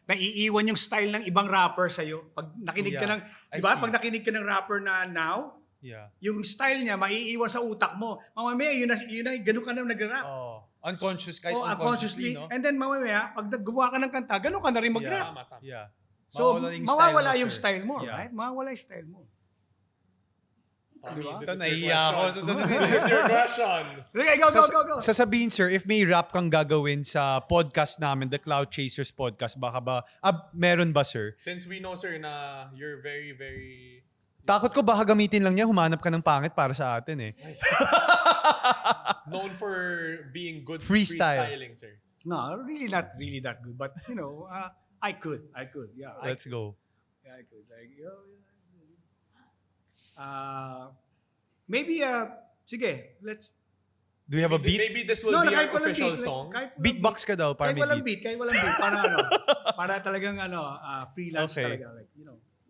Naiiwan yung style ng ibang rapper sa'yo. Pag nakinig ka Yeah, ng, I di ba? see. Pag nakinig ka ng rapper na now, Yeah. yung style niya, maiiwan sa utak mo. Mamamaya, yun na, ganun ka na nag-rap. Oh, unconscious kahit O unconsciously, unconsciously. no? And then mamamaya, pag naggawa ka ng kanta, ganun ka na rin mag-rap. tama, tama. Yeah. So, mawawala mo, yung sir. style mo, Yeah. right? Mawawala yung style mo. Tommy, Diba? this Ito, is your nahihiya ako. question. This is your question. Okay, go. Sasabihin, sir, if may rap kang gagawin sa podcast namin, the Cloud Chasers podcast, baka ba, meron ba, sir? Since we know, sir, na you're very, very... Takot ko baka gamitin lang niya, humanap ka ng pangit para sa atin eh. known for being good Freestyle. freestyling, sir. No, really not really that good. But, I could. Yeah, Let's go. Yeah, I could. Maybe, sige, let's... Do you have a beat? Maybe this will be kahit our walang official beat, song. kahit walang Beatbox ka daw para kahit may walang beat. beat. Para talagang freelance Okay. talaga. Like,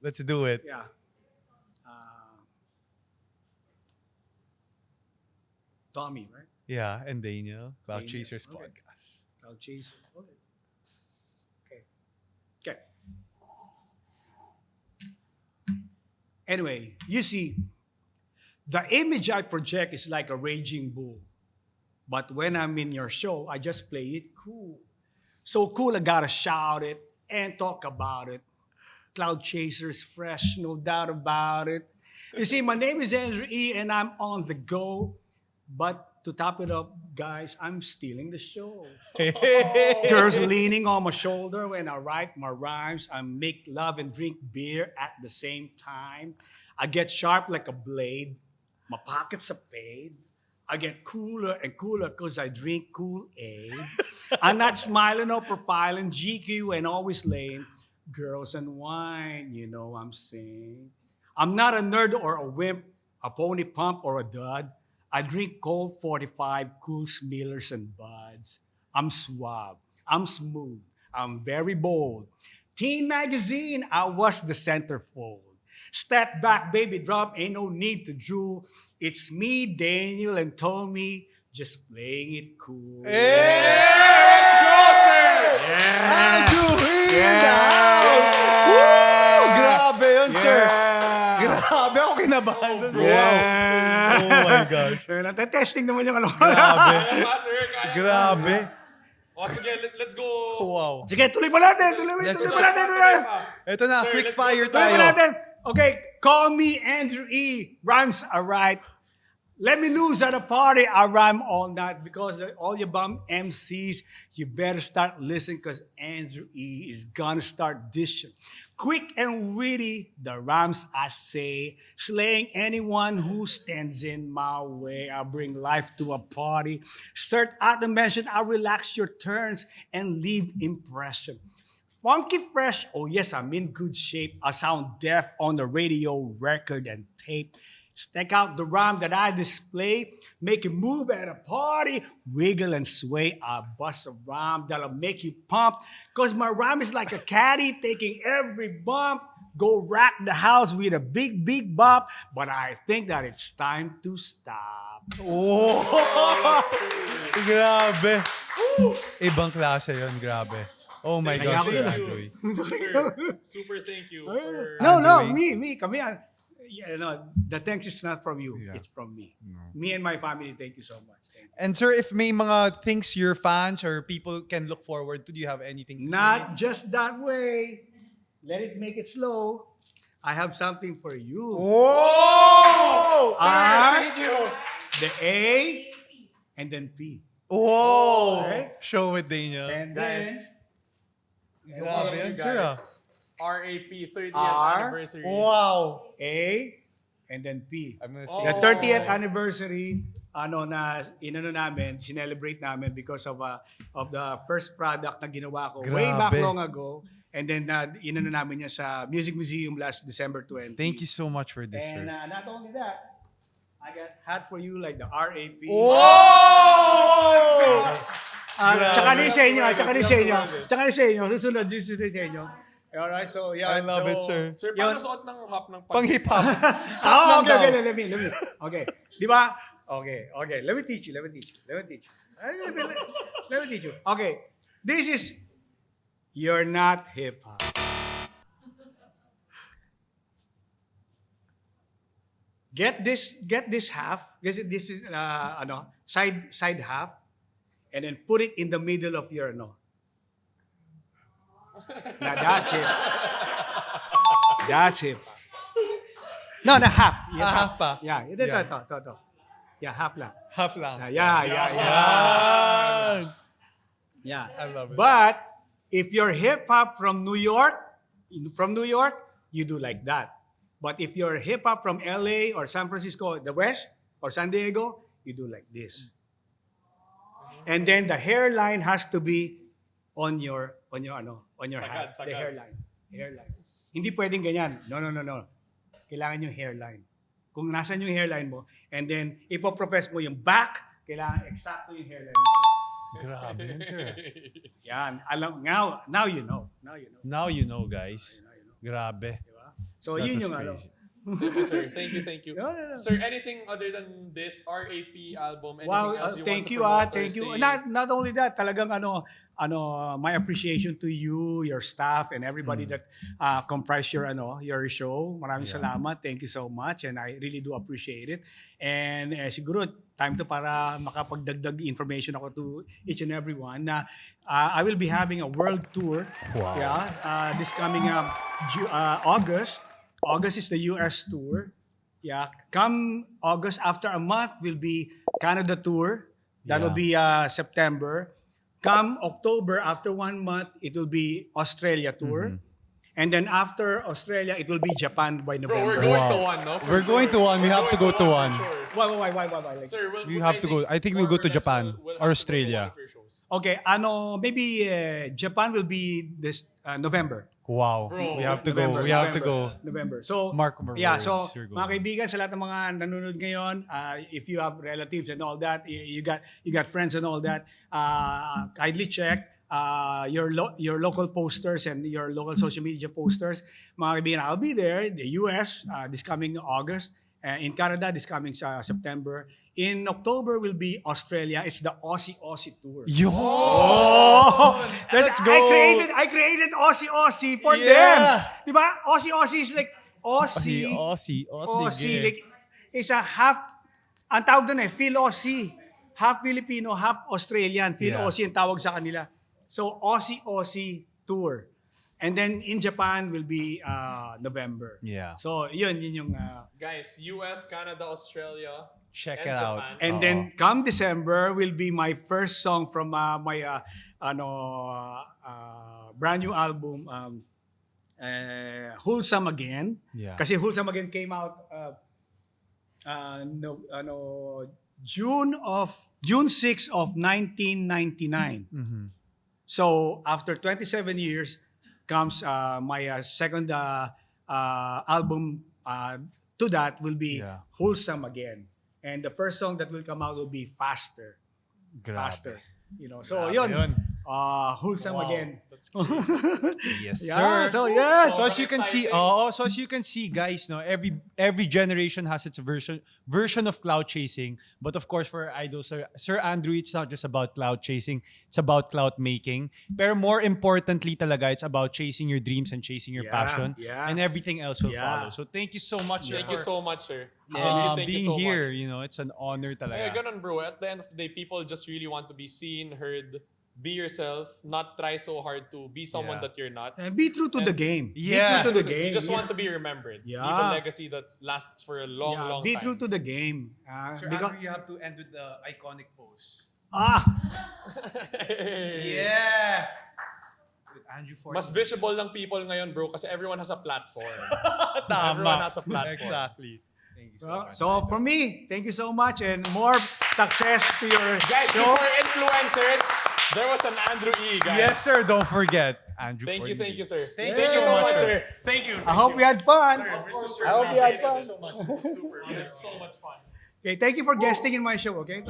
Let's do it. yeah. Tommy, right? Yeah, and Daniel, Cloud Daniel, Chasers okay. podcast. Cloud Chaser. Okay. Anyway, you see, the image I project is like a raging bull. But when I'm in your show, I just play it cool. So cool, I gotta shout it and talk about it. Cloud Chasers fresh, no doubt about it. You see, my name is Andrew E. and I'm on the go. But to top it up, guys, I'm stealing the show. Girls leaning on my shoulder when I write my rhymes. I make love and drink beer at the same time. I get sharp like a blade. My pockets are paid. I get cooler and cooler because I drink Kool-Aid. I'm not smiling or profiling, GQ and always lame. Girls and wine, you know I'm saying. I'm not a nerd or a wimp, a pony pump or a dud. I drink Colt 45, Cool Millers and Buds. I'm suave. I'm smooth. I'm very bold. Teen Magazine, I was the centerfold. Step back, baby, drop, ain't no need to drool. It's me, Daniel, and Tommy, just playing it cool. Andrew in the house! Woo! Grabe yun, sir. Grabe, ako kinabahan doon. Yeah. Oh my gosh. Testing naman yung ano. Grabe. Kaya ba, sir? Kaya Grabe. ba? O sige, let's go. Wow. Sige, tuloy pa natin. Let's Tuloy go. pa natin. Ito na, Sir, quick let's go fire to- Tuloy pa tayo. natin. Okay, call me Andrew E. Rhymes are right. Let me lose at a party. I rhyme all night because all your bum MCs, you better start listening because Andrew E is gonna start dishing. Quick and witty, the rhymes I say, slaying anyone who stands in my way. I bring life to a party. Start out the mention, I relax your turns and leave impression. Funky fresh, oh yes, I'm in good shape. I sound deaf on the radio, record, and tape. Stick out the rhyme that I display. Make it move at a party. Wiggle and sway. I bust a rhyme that'll make you pump. Cause my rhyme is like a caddy taking every bump. Go rack the house with a big, big bop. But I think that it's time to stop. Grabe. Ibang klase yun, grabe. Oh my Kaya gosh, ako yun. Andrew. Sir, super thank you for... No, Andrew, me, kami. Yeah, no, the thanks is not from you. Yeah. It's from me. Me and my family, thank you so much. Thank you. And sir, if may mga things your fans or people can look forward to, do you have anything to say? Not just that way. Let it make it slow. I have something for you. Oh! R, Thank you. the A, and then P. Oh! Okay. Show with Daniel. And Guys, then Grabe yan, sir, ah. RAP 30th R. anniversary. Wow! A, and then P. I'm gonna Oh. say The 30th anniversary, sinelebrate namin because of the first product na ginawa ko way back Grabe. long ago. And then namin yan sa Music Museum last December 20. Thank you so much for this, And sir. not only that, I got hat for you like the RAP. Oh! Tsaka din sa inyo, susunod sa inyo. Alright, so yeah. I love it, sir. Sir, paano suot ng hop ng Pang hip hop. Oh, lang okay, daw. let me. Okay. Di ba? Okay. Let me teach you. Let me teach you. Okay. This is You're Not Hip Hop. Get this half. This is side half, and then put it in the middle of your Now that's it. That's it. No, the half. Half pa. Yeah, ito. Yeah, half lang. Half lang. Yeah. Yan. I love it. But if you're hip hop from New York, you do like that. But if you're hip hop from LA or San Francisco, the West or San Diego, you do like this. And then the hairline has to be on your hat. Sagad. The hairline. Hindi pwedeng ganyan. No. Kailangan yung hairline. Kung nasan yung hairline mo, and then ipoprofess mo yung back, kailangan eksakto yung hairline mo. Grabe yan, sir. Yan. Now you know. Now you know, guys. Grabe. Diba? So That yun was yung crazy. Thank you, sir. Thank you. No. Sir, anything other than this RAP album? Anything Wow, else you thank want to you, promote or thank you. say? Not only that, talagang my appreciation to you, your staff, and everybody that comprise your show. Maraming salamat. Thank you so much, and I really do appreciate it. And siguro time to para makapagdagdag information ako to each and every one na I will be having a world tour. Wow. Yeah, this coming August. August is the US tour. Yeah, come August, after a month will be Canada tour. That'll be September. Come October, after 1 month, it will be Australia tour. And then after Australia, it will be Japan by Bro, November. we're going Wow. to one, no? For We're going to one. We have to go to one. Why? Like, Sir, We have to go. I think we'll go to Japan or Australia. okay, maybe Japan will be this November. Wow. Bro, We have to go. November, We have to November, go. November. So, Mark my yeah, words, so you're going. mga kaibigan, sa lahat ng mga nanonood ngayon, if you have relatives and all that, you got friends and all that, kindly check your local posters and your local social media posters. Mga kaibigan, I'll be there in the US this coming August, in Canada this coming September. In October will be Australia. It's the Aussie tour. Yo! Let's go. I created Aussie for Yeah. them. Diba? Aussie is like Aussie. Aussie. Like, it's a half, ang tawag doon Phil Aussie. Half Filipino, half Australian. Phil Yeah. Aussie ang tawag sa kanila. So, Aussie tour. And then in Japan will be November. Yeah. So yun yung Guys, US, Canada, Australia, Check and it out. Japan. and then come December will be my first song from my brand new album Wholesome Again. Yeah. Kasi Wholesome Again came out June 6 of 1999. Mm-hmm. So after 27 years comes my second album to that will be Yeah. Wholesome Again. And the first song that will come out will be Faster. Grabe. Faster. So Grabe yun. yun. Wholesome Wow, Again. that's crazy. Yes, Yeah, sir. so yes. So as you can see, Exciting. so as you can see, guys, no, every generation has its version of cloud chasing. But of course, for Idol, Sir Andrew, it's not just about cloud chasing; it's about cloud making. Pero more importantly, talaga, it's about chasing your dreams and chasing your Yeah, passion, yeah. and everything else will Yeah. follow. So thank you so much, sir, Thank you for so much, sir. Thank you being so here. much. You know, it's an honor, talaga. Yeah, ganun, bro. At the end of the day, people just really want to be seen, heard. Be yourself. Not try so hard to be someone Yeah. that you're not. And be true to the game. Yeah. Be true to the game. Just want to be remembered. Yeah. Leave a legacy that lasts for a long, long Be time. true to the game. Sir Because, Andrew, you have to end with the iconic pose. Yeah. With Andrew Ford. Mas visible ng people ngayon, bro, kasi everyone has a platform. Tama. Everyone has a platform. Exactly. Thank you so much. so for me, thank you so much and more success to your Guys, show. before influencers, there was an Andrew E, guys. Yes, sir. Don't forget. Andrew Thank Ford. you, sir. Thank you you so so much, much, sir. Thank you. I hope we had fun. Sir, I hope you had fun. so much. Super. We had so much fun. Okay, thank you for guesting in my show, okay?